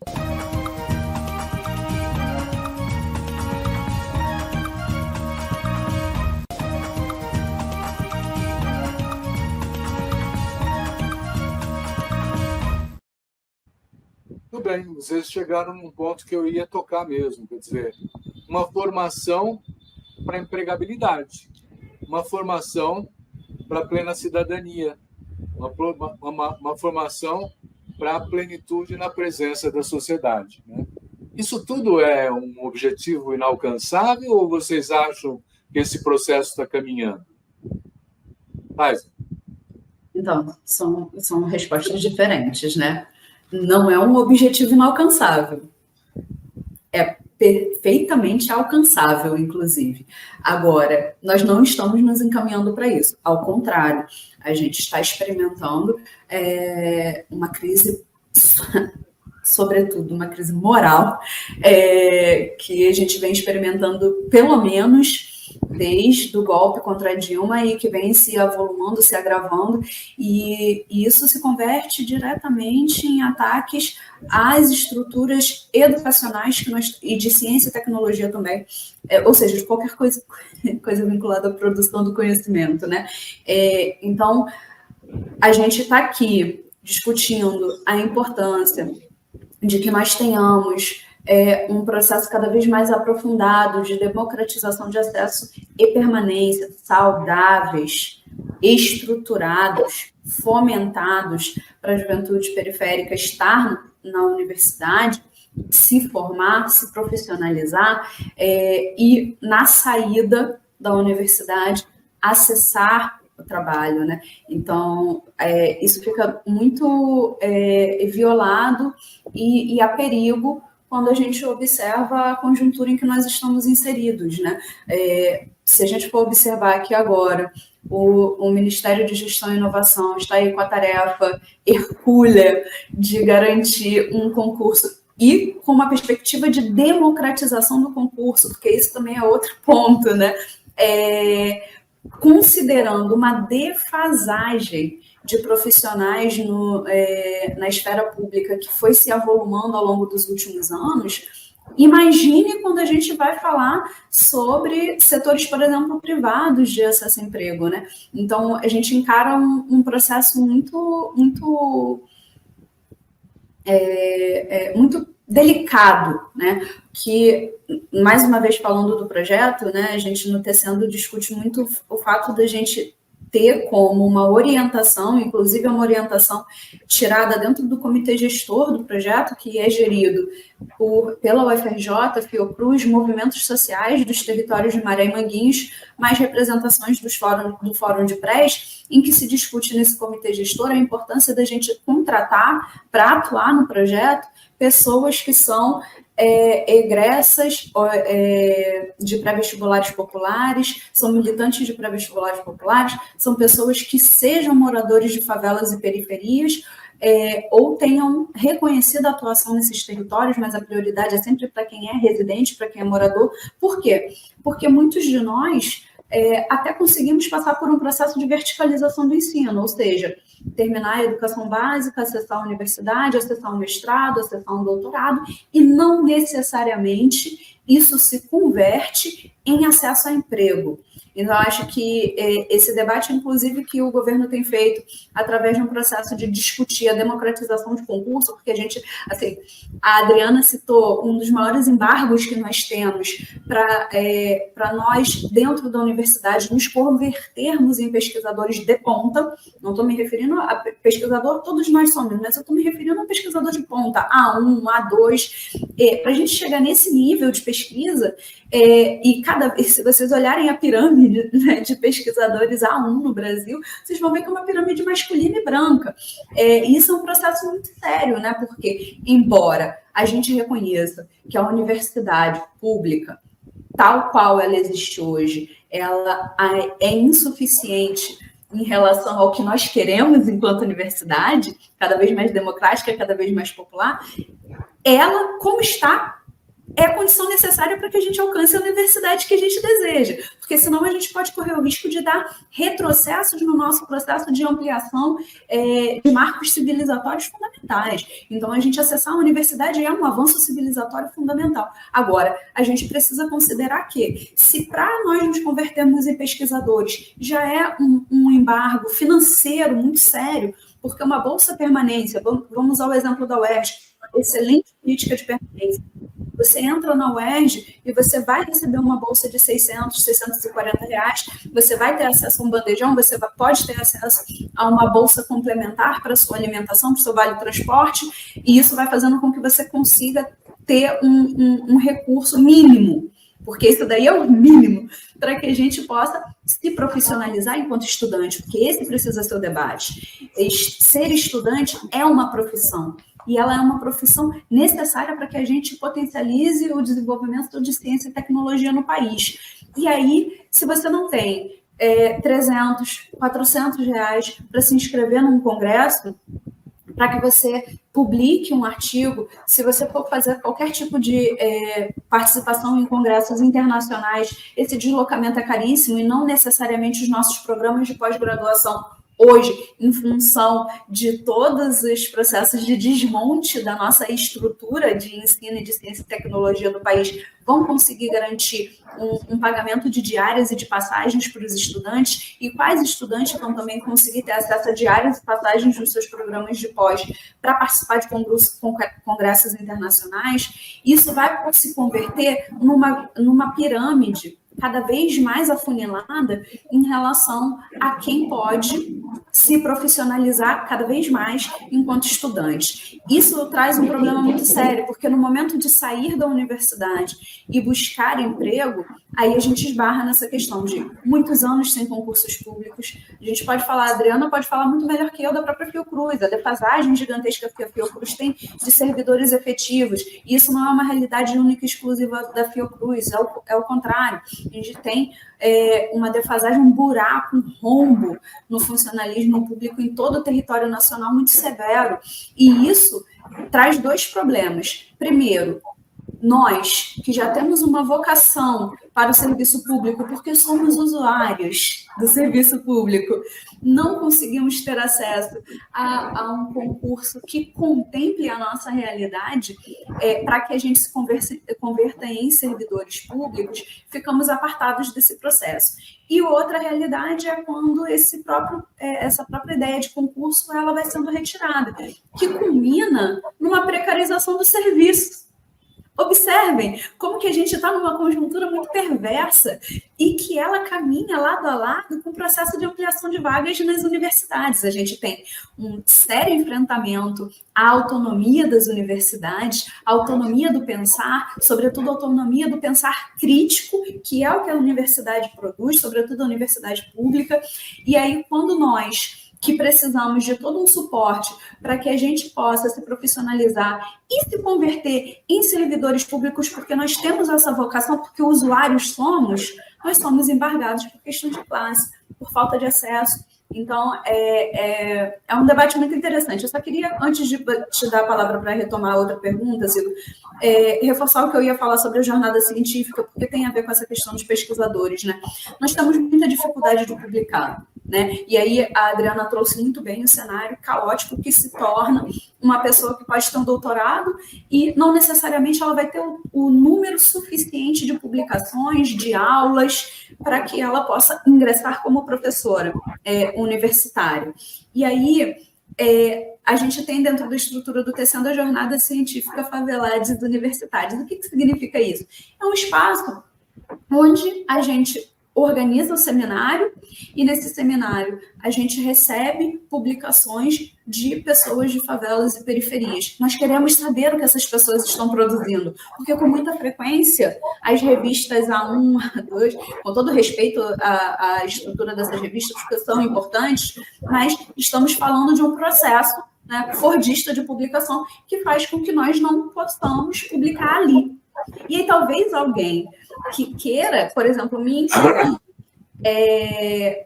Tudo bem, vocês chegaram num ponto que eu ia tocar mesmo, quer dizer, uma formação para empregabilidade, uma formação para plena cidadania, uma formação para a plenitude na presença da sociedade, né? Isso tudo é um objetivo inalcançável ou vocês acham que esse processo está caminhando? Thaisa. Então, são respostas diferentes, né? Não é um objetivo inalcançável. É perfeitamente alcançável, inclusive. Agora, nós não estamos nos encaminhando para isso. Ao contrário, a gente está experimentando uma crise, sobretudo uma crise moral, que a gente vem experimentando pelo menos desde o golpe contra a Dilma e que vem se avolumando, se agravando, e isso se converte diretamente em ataques às estruturas educacionais e de ciência e tecnologia também, ou seja, de qualquer coisa vinculada à produção do conhecimento, né? Então, a gente está aqui discutindo a importância de que nós tenhamos um processo cada vez mais aprofundado de democratização de acesso e permanência, saudáveis, estruturados, fomentados para a juventude periférica estar na universidade, se formar, se profissionalizar e, na saída da universidade, acessar o trabalho, né? Então, isso fica muito violado e a perigo quando a gente observa a conjuntura em que nós estamos inseridos, né? Se a gente for observar aqui agora, o Ministério de Gestão e Inovação está aí com a tarefa hercúlea de garantir um concurso e com uma perspectiva de democratização do concurso, porque isso também é outro ponto, né? Considerando uma defasagem de profissionais na esfera pública que foi se avolumando ao longo dos últimos anos, imagine quando a gente vai falar sobre setores, por exemplo, privados de acesso a emprego, né? Então, a gente encara um processo muito delicado, né? Que, mais uma vez falando do projeto, né, a gente no Tecendo discute muito o fato da gente ter como uma orientação, inclusive uma orientação tirada dentro do comitê gestor do projeto, que é gerido pela UFRJ, Fiocruz, movimentos sociais dos territórios de Maré e Manguinhos, mais representações do Fórum de Prés, em que se discute nesse comitê gestor a importância da gente contratar para atuar no projeto pessoas que são egressas de pré-vestibulares populares, são militantes de pré-vestibulares populares, são pessoas que sejam moradores de favelas e periferias, ou tenham reconhecido a atuação nesses territórios, mas a prioridade é sempre para quem é residente, para quem é morador. Por quê? Porque muitos de nós até conseguimos passar por um processo de verticalização do ensino, ou seja, terminar a educação básica, acessar a universidade, acessar um mestrado, acessar um doutorado, e não necessariamente isso se converte em acesso a emprego. Então, acho que esse debate, inclusive, que o governo tem feito através de um processo de discutir a democratização de concurso, porque a gente, assim, a Adriana citou um dos maiores embargos que nós temos para nós, dentro da universidade, nos convertermos em pesquisadores de ponta. Não estou me referindo a pesquisador, todos nós somos, mas eu estou me referindo a pesquisador de ponta, A1, A2, para a gente chegar nesse nível de pesquisa, e se vocês olharem a pirâmide, né, de pesquisadores A1 no Brasil, vocês vão ver que é uma pirâmide masculina e branca. Isso é um processo muito sério, né? Porque, embora a gente reconheça que a universidade pública, tal qual ela existe hoje, ela é insuficiente em relação ao que nós queremos enquanto universidade, cada vez mais democrática, cada vez mais popular, ela, como está, é a condição necessária para que a gente alcance a universidade que a gente deseja, porque senão a gente pode correr o risco de dar retrocessos no nosso processo de ampliação de marcos civilizatórios fundamentais. Então, a gente acessar a universidade é um avanço civilizatório fundamental. Agora, a gente precisa considerar que, se para nós nos convertermos em pesquisadores já é um embargo financeiro muito sério, porque uma bolsa permanência, vamos ao exemplo da UERJ, excelente política de permanência. Você entra na UERJ e você vai receber uma bolsa de 600, 640 reais, você vai ter acesso a um bandejão, você pode ter acesso a uma bolsa complementar para a sua alimentação, para o seu vale-transporte, e isso vai fazendo com que você consiga ter um recurso mínimo, porque isso daí é o mínimo para que a gente possa se profissionalizar enquanto estudante, porque esse precisa ser o debate. Ser estudante é uma profissão, e ela é uma profissão necessária para que a gente potencialize o desenvolvimento de ciência e tecnologia no país. E aí, se você não tem 300, 400 reais para se inscrever num congresso, para que você publique um artigo, se você for fazer qualquer tipo de participação em congressos internacionais, esse deslocamento é caríssimo, e não necessariamente os nossos programas de pós-graduação hoje, em função de todos os processos de desmonte da nossa estrutura de ensino e de ciência e tecnologia do país, vão conseguir garantir um pagamento de diárias e de passagens para os estudantes, e quais estudantes vão também conseguir ter acesso a diárias e passagens nos seus programas de pós para participar de congressos internacionais. Isso vai se converter numa pirâmide cada vez mais afunilada em relação a quem pode se profissionalizar cada vez mais enquanto estudante. Isso traz um problema muito sério, porque no momento de sair da universidade e buscar emprego, aí a gente esbarra nessa questão de muitos anos sem concursos públicos. A gente pode falar, a Adriana pode falar muito melhor que eu da própria Fiocruz, a defasagem gigantesca que a Fiocruz tem de servidores efetivos. E isso não é uma realidade única e exclusiva da Fiocruz, é o contrário. A gente tem uma defasagem, um buraco, um rombo no funcionalismo público em todo o território nacional muito severo. E isso traz dois problemas. Primeiro, nós, que já temos uma vocação para o serviço público, porque somos usuários do serviço público, não conseguimos ter acesso a um concurso que contemple a nossa realidade, para que a gente se converta em servidores públicos, ficamos apartados desse processo. E outra realidade é quando essa própria ideia de concurso ela vai sendo retirada, que culmina numa precarização do serviço. Observem como que a gente está numa conjuntura muito perversa e que ela caminha lado a lado com o processo de ampliação de vagas nas universidades. A gente tem um sério enfrentamento à autonomia das universidades, à autonomia do pensar, sobretudo a autonomia do pensar crítico, que é o que a universidade produz, sobretudo a universidade pública. E aí, quando nós que precisamos de todo um suporte para que a gente possa se profissionalizar e se converter em servidores públicos, porque nós temos essa vocação, porque usuários nós somos embargados por questão de classe, por falta de acesso. Então, é um debate muito interessante. Eu só queria, antes de te dar a palavra para retomar outra pergunta, Zico, reforçar o que eu ia falar sobre a jornada científica, porque tem a ver com essa questão dos pesquisadores, né? Nós temos muita dificuldade de publicar, né? E aí a Adriana trouxe muito bem o cenário caótico que se torna uma pessoa que pode ter um doutorado e não necessariamente ela vai ter o número suficiente de publicações, de aulas, para que ela possa ingressar como professora universitária. E aí, a gente tem dentro da estrutura do Tecendo a Jornada Científica Faveladas Universitárias. O que significa isso? É um espaço onde a gente organiza o seminário e nesse seminário a gente recebe publicações de pessoas de favelas e periferias. Nós queremos saber o que essas pessoas estão produzindo, porque com muita frequência as revistas A1, A2, com todo respeito à estrutura dessas revistas, que são importantes, mas estamos falando de um processo, né, fordista de publicação que faz com que nós não possamos publicar ali. E aí talvez alguém que queira, por exemplo, me inscrever,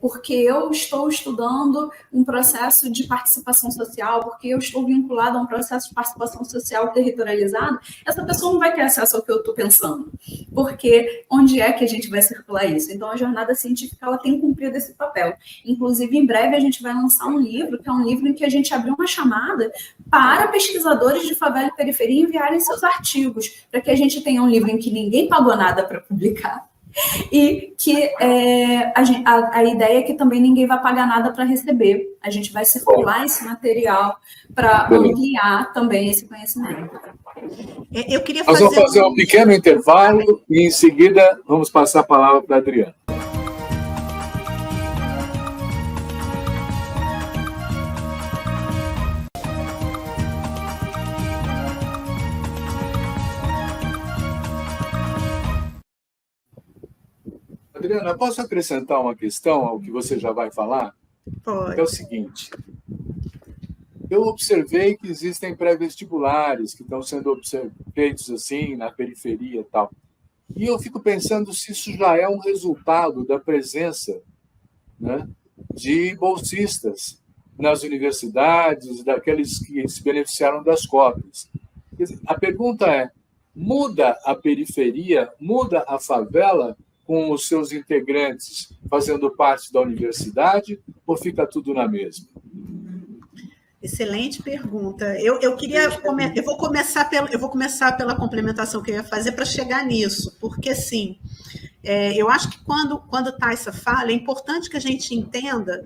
porque eu estou estudando um processo de participação social, porque eu estou vinculado a um processo de participação social territorializado, essa pessoa não vai ter acesso ao que eu estou pensando, porque onde é que a gente vai circular isso? Então, a jornada científica ela tem cumprido esse papel. Inclusive, em breve, a gente vai lançar um livro, que é um livro em que a gente abriu uma chamada para pesquisadores de favela e periferia enviarem seus artigos, para que a gente tenha um livro em que ninguém pagou nada para publicar, e que a ideia é que também ninguém vai pagar nada para receber. A gente vai circular esse material para ampliar também esse conhecimento. Eu queria Nós vamos fazer um pequeno intervalo e, em seguida, vamos passar a palavra para a Adriana. Adriana, posso acrescentar uma questão ao que você já vai falar? Pode. É o seguinte, eu observei que existem pré-vestibulares que estão sendo feitos assim na periferia e tal. E eu fico pensando se isso já é um resultado da presença, né, de bolsistas nas universidades, daqueles que se beneficiaram das cotas. A pergunta é, muda a periferia, muda a favela com os seus integrantes fazendo parte da universidade, ou fica tudo na mesma? Excelente pergunta. Eu vou começar pela complementação que eu ia fazer para chegar nisso, porque assim, eu acho que quando Thaisa fala, é importante que a gente entenda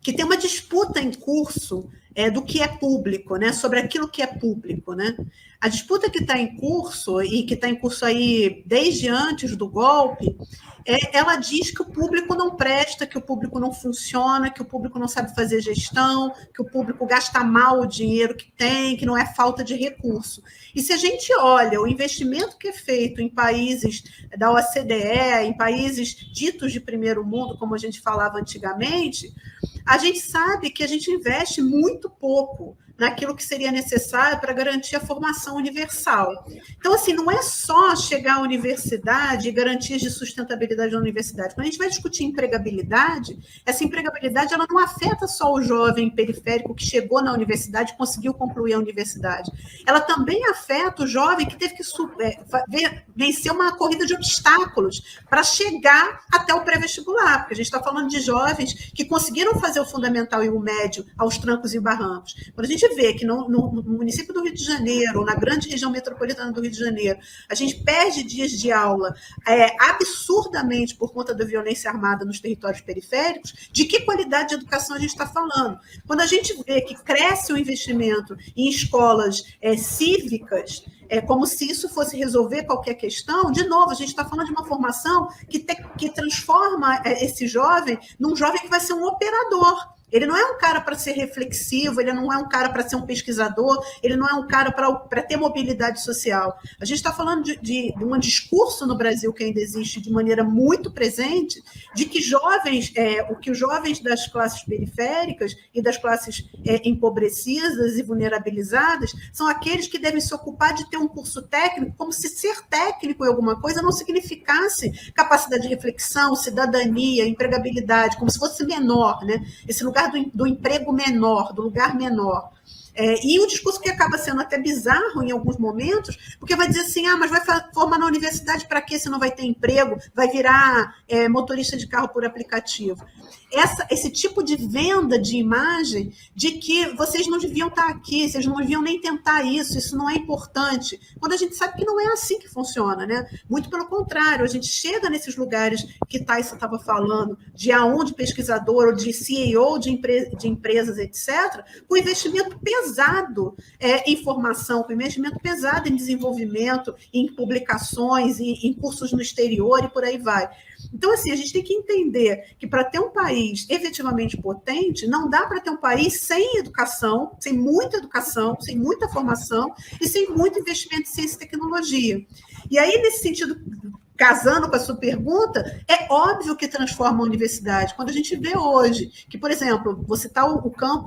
que tem uma disputa em curso do que é público, né? Sobre aquilo que é público, né? A disputa que está em curso, e que está em curso aí desde antes do golpe, ela diz que o público não presta, que o público não funciona, que o público não sabe fazer gestão, que o público gasta mal o dinheiro que tem, que não é falta de recurso. E se a gente olha o investimento que é feito em países da OCDE, em países ditos de primeiro mundo, como a gente falava antigamente, a gente sabe que a gente investe muito pouco naquilo que seria necessário para garantir a formação universal. Então, assim, não é só chegar à universidade e garantias de sustentabilidade da universidade. Quando a gente vai discutir empregabilidade, essa empregabilidade ela não afeta só o jovem periférico que chegou na universidade e conseguiu concluir a universidade. Ela também afeta o jovem que teve que vencer uma corrida de obstáculos para chegar até o pré-vestibular, porque a gente está falando de jovens que conseguiram fazer o fundamental e o médio aos trancos e barrancos. Quando a gente vê que no município do Rio de Janeiro, ou na grande região metropolitana do Rio de Janeiro, a gente perde dias de aula absurdamente por conta da violência armada nos territórios periféricos, de que qualidade de educação a gente está falando? Quando a gente vê que cresce o investimento em escolas cívicas, como se isso fosse resolver qualquer questão, de novo, a gente está falando de uma formação que transforma esse jovem num jovem que vai ser um operador. Ele não é um cara para ser reflexivo, ele não é um cara para ser um pesquisador, ele não é um cara para ter mobilidade social. A gente está falando de um discurso no Brasil que ainda existe de maneira muito presente, de que os jovens das classes periféricas e das classes empobrecidas e vulnerabilizadas são aqueles que devem se ocupar de ter um curso técnico, como se ser técnico em alguma coisa não significasse capacidade de reflexão, cidadania, empregabilidade, como se fosse menor, né? Esse lugar do emprego menor, do lugar menor. E o discurso que acaba sendo até bizarro em alguns momentos, porque vai dizer assim, mas vai formar na universidade para quê se não vai ter emprego? Vai virar motorista de carro por aplicativo. Esse tipo de venda de imagem de que vocês não deviam estar aqui, vocês não deviam nem tentar isso não é importante, quando a gente sabe que não é assim que funciona, né? Muito pelo contrário, a gente chega nesses lugares que Thaisa estava falando, de pesquisador ou de CEO de empresas, etc., com investimento pesado em formação, com investimento pesado em desenvolvimento, em publicações, em cursos no exterior e por aí vai. Então, assim, a gente tem que entender que para ter um país efetivamente potente, não dá para ter um país sem educação, sem muita formação e sem muito investimento em ciência e tecnologia. E aí, nesse sentido, casando com a sua pergunta, é óbvio que transforma a universidade. Quando a gente vê hoje que, por exemplo, vou citar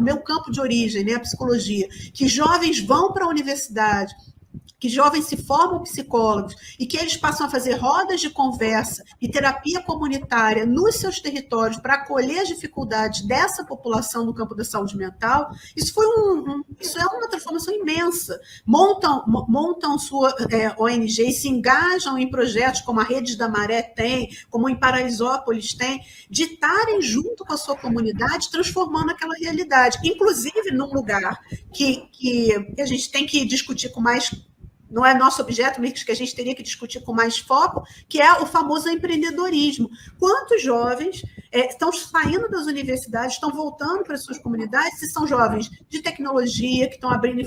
meu campo de origem, né, a psicologia, que jovens vão para a universidade, que jovens se formam psicólogos e que eles passam a fazer rodas de conversa e terapia comunitária nos seus territórios para acolher as dificuldades dessa população no campo da saúde mental, isso é uma transformação imensa. Montam sua ONG e se engajam em projetos como a Redes da Maré tem, como em Paraisópolis tem, de estarem junto com a sua comunidade, transformando aquela realidade. Inclusive, num lugar que a gente tem que discutir com mais... não é nosso objeto, mas que a gente teria que discutir com mais foco, que é o famoso empreendedorismo. Quantos jovens estão saindo das universidades, estão voltando para as suas comunidades, se são jovens de tecnologia, que estão abrindo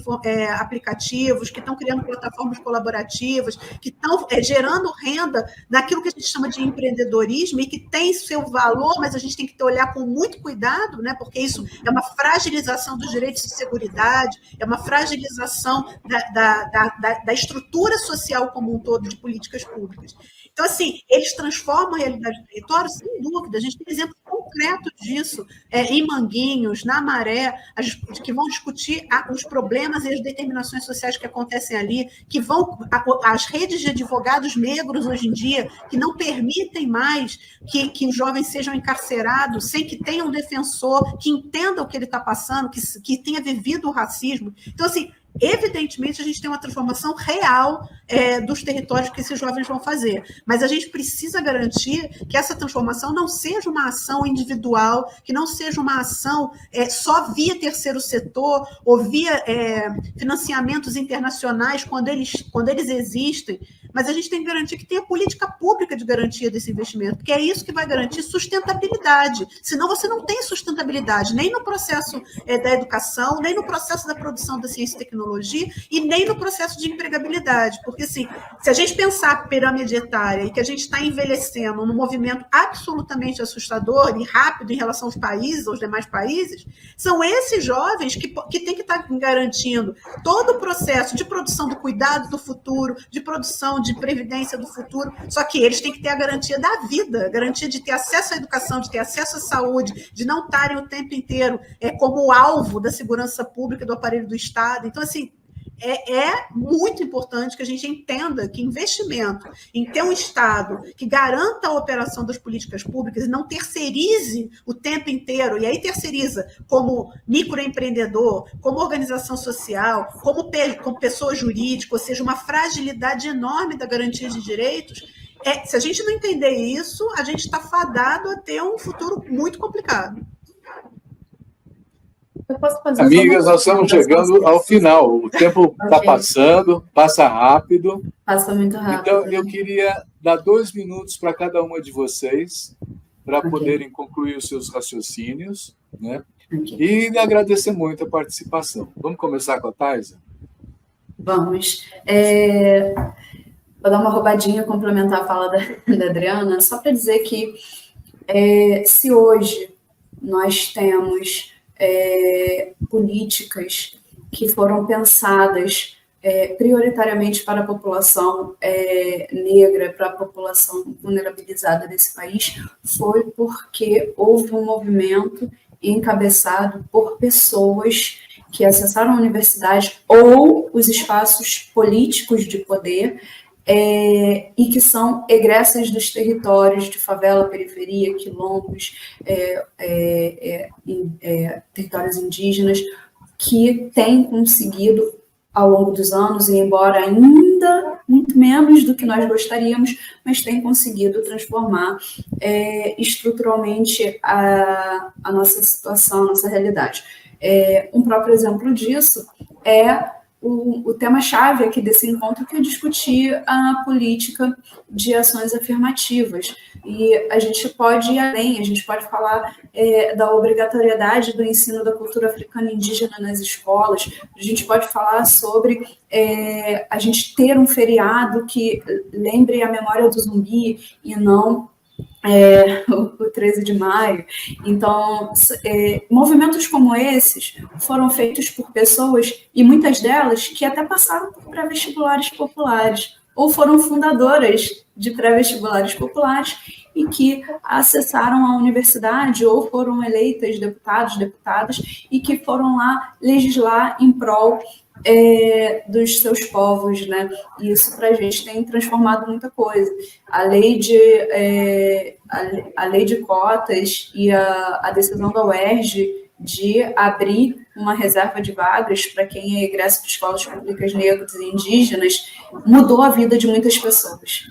aplicativos, que estão criando plataformas colaborativas, que estão gerando renda naquilo que a gente chama de empreendedorismo e que tem seu valor, mas a gente tem que olhar com muito cuidado, né, porque isso é uma fragilização dos direitos de seguridade, é uma fragilização da estrutura social como um todo de políticas públicas. Então, assim, eles transformam a realidade do território, sem dúvida. A gente tem exemplos concretos disso em Manguinhos, na Maré, que vão discutir os problemas e as determinações sociais que acontecem ali, que vão... As redes de advogados negros, hoje em dia, que não permitem mais que os jovens sejam encarcerados sem que tenha um defensor que entenda o que ele está passando, que tenha vivido o racismo. Então, assim, evidentemente, a gente tem uma transformação real dos territórios que esses jovens vão fazer. Mas a gente precisa garantir que essa transformação não seja uma ação individual, que não seja uma ação só via terceiro setor ou via financiamentos internacionais quando eles existem. Mas a gente tem que garantir que tenha política pública de garantia desse investimento, porque é isso que vai garantir sustentabilidade. Senão você não tem sustentabilidade nem no processo da educação, nem no processo da produção da ciência e tecnologia e nem no processo de empregabilidade. Porque, assim, se a gente pensar a pirâmide etária e que a gente está envelhecendo num movimento absolutamente assustador e rápido em relação aos países, aos demais países, são esses jovens que têm que estar garantindo todo o processo de produção do cuidado do futuro, de produção de previdência do futuro, só que eles têm que ter a garantia da vida, a garantia de ter acesso à educação, de ter acesso à saúde, de não estarem o tempo inteiro como alvo da segurança pública do aparelho do Estado. Então, assim, é muito importante que a gente entenda que investimento em ter um Estado que garanta a operação das políticas públicas e não terceirize o tempo inteiro, e aí terceiriza como microempreendedor, como organização social, como pessoa jurídica, ou seja, uma fragilidade enorme da garantia de direitos. Se a gente não entender isso, a gente está fadado a ter um futuro muito complicado. Amigas, nós estamos chegando ao final. O tempo está passando, passa rápido. Passa muito rápido. Então, eu queria dar 2 minutos para cada uma de vocês, para poderem concluir os seus raciocínios, né? E agradecer muito a participação. Vamos começar com a Thaisa? Vamos. Vou dar uma roubadinha, complementar a fala da Adriana, só para dizer que se hoje nós temos políticas que foram pensadas prioritariamente para a população negra, para a população vulnerabilizada desse país, foi porque houve um movimento encabeçado por pessoas que acessaram a universidade ou os espaços políticos de poder e que são egressas dos territórios de favela, periferia, quilombos, territórios indígenas, que têm conseguido, ao longo dos anos, e embora ainda muito menos do que nós gostaríamos, mas têm conseguido transformar estruturalmente a nossa situação, a nossa realidade. Um próprio exemplo disso é o tema-chave aqui desse encontro, que é discutir a política de ações afirmativas. E a gente pode ir além, a gente pode falar da obrigatoriedade do ensino da cultura africana e indígena nas escolas, a gente pode falar sobre a gente ter um feriado que lembre a memória do zumbi e não o 13 de maio. Então, movimentos como esses foram feitos por pessoas, e muitas delas que até passaram por pré-vestibulares populares, ou foram fundadoras de pré-vestibulares populares, e que acessaram a universidade, ou foram eleitas deputados, deputadas, e que foram lá legislar em prol dos seus povos, né? E isso para a gente tem transformado muita coisa. A lei de cotas e a decisão da UERJ de abrir uma reserva de vagas para quem é egresso de escolas públicas negras e indígenas mudou a vida de muitas pessoas,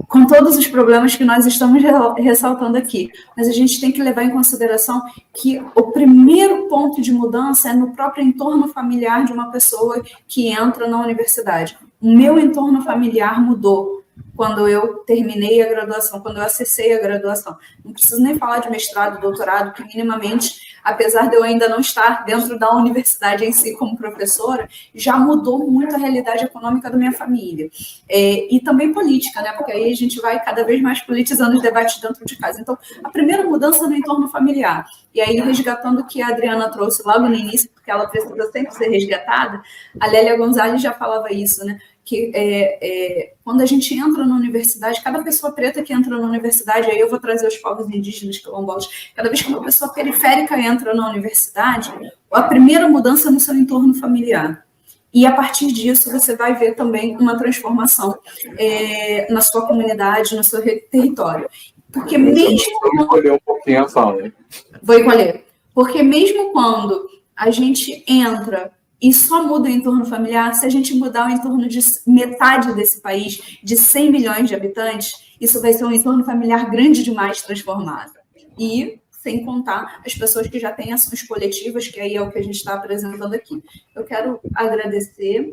com todos os problemas que nós estamos ressaltando aqui. Mas a gente tem que levar em consideração que o primeiro ponto de mudança é no próprio entorno familiar de uma pessoa que entra na universidade. O meu entorno familiar mudou quando eu terminei a graduação, quando eu acessei a graduação. Não preciso nem falar de mestrado, doutorado, que minimamente, apesar de eu ainda não estar dentro da universidade em si como professora, já mudou muito a realidade econômica da minha família. E também política, né? Porque aí a gente vai cada vez mais politizando os debates dentro de casa. Então, a primeira mudança é no entorno familiar. E aí, resgatando o que a Adriana trouxe logo no início, porque ela precisa sempre ser resgatada, a Lélia Gonzalez já falava isso, né? Que quando a gente entra na universidade, cada pessoa preta que entra na universidade, aí eu vou trazer os povos indígenas, quilombolas, cada vez que uma pessoa periférica entra na universidade, a primeira mudança é no seu entorno familiar. E a partir disso você vai ver também uma transformação na sua comunidade, no seu território. Porque mesmo... Vou encolher um pouquinho a fala. Vou encolher. Porque mesmo quando a gente entra e só muda o entorno familiar, se a gente mudar o entorno de metade desse país, de 100 milhões de habitantes, isso vai ser um entorno familiar grande demais transformado. E sem contar as pessoas que já têm ações coletivas, que aí é o que a gente está apresentando aqui. Eu quero agradecer,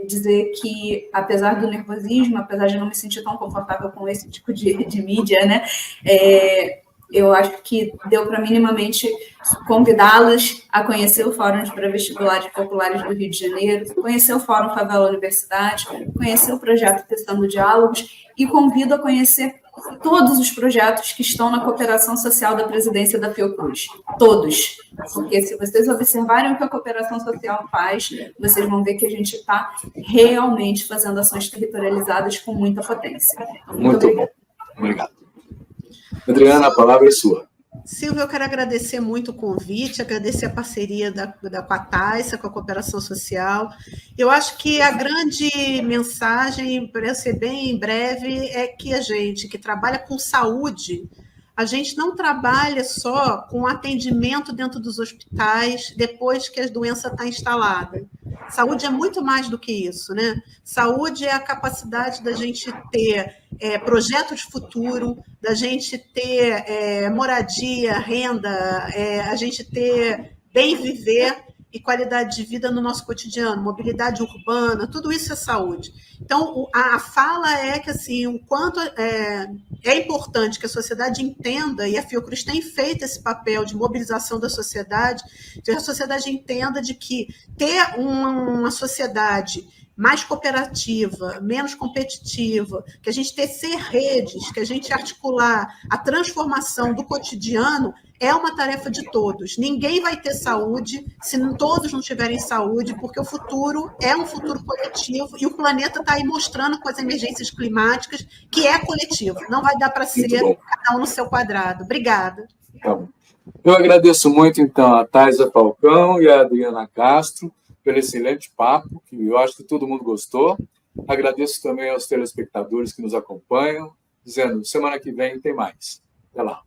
dizer que, apesar do nervosismo, apesar de não me sentir tão confortável com esse tipo de mídia, né, eu acho que deu para minimamente convidá-los a conhecer o Fórum de Pré-Vestibulares Populares do Rio de Janeiro, conhecer o Fórum Favela Universidade, conhecer o projeto Testando Diálogos, e convido a conhecer todos os projetos que estão na cooperação social da presidência da Fiocruz. Todos. Porque se vocês observarem o que a cooperação social faz, vocês vão ver que a gente está realmente fazendo ações territorializadas com muita potência. Muito bom. Obrigado. Adriana, a palavra é sua. Silvia, eu quero agradecer muito o convite, agradecer a parceria com a Taissa, com a Cooperação Social. Eu acho que a grande mensagem, para ser bem breve, é que a gente que trabalha com saúde, a gente não trabalha só com atendimento dentro dos hospitais depois que a doença está instalada. Saúde é muito mais do que isso, né? Saúde é a capacidade da gente ter projeto de futuro, da gente ter moradia, renda, a gente ter bem viver e qualidade de vida no nosso cotidiano, mobilidade urbana, tudo isso é saúde. Então, a fala é que, assim, o quanto é importante que a sociedade entenda, e a Fiocruz tem feito esse papel de mobilização da sociedade, que a sociedade entenda de que ter uma sociedade mais cooperativa, menos competitiva, que a gente tecer redes, que a gente articular a transformação do cotidiano, é uma tarefa de todos. Ninguém vai ter saúde se todos não tiverem saúde, porque o futuro é um futuro coletivo e o planeta está aí mostrando com as emergências climáticas que é coletivo. Não vai dar para ser cada um no seu quadrado. Obrigada. Tá bom. Eu agradeço muito, então, a Thaisa Falcão e a Adriana Castro pelo excelente papo, que eu acho que todo mundo gostou. Agradeço também aos telespectadores que nos acompanham, dizendo, semana que vem tem mais. Até lá.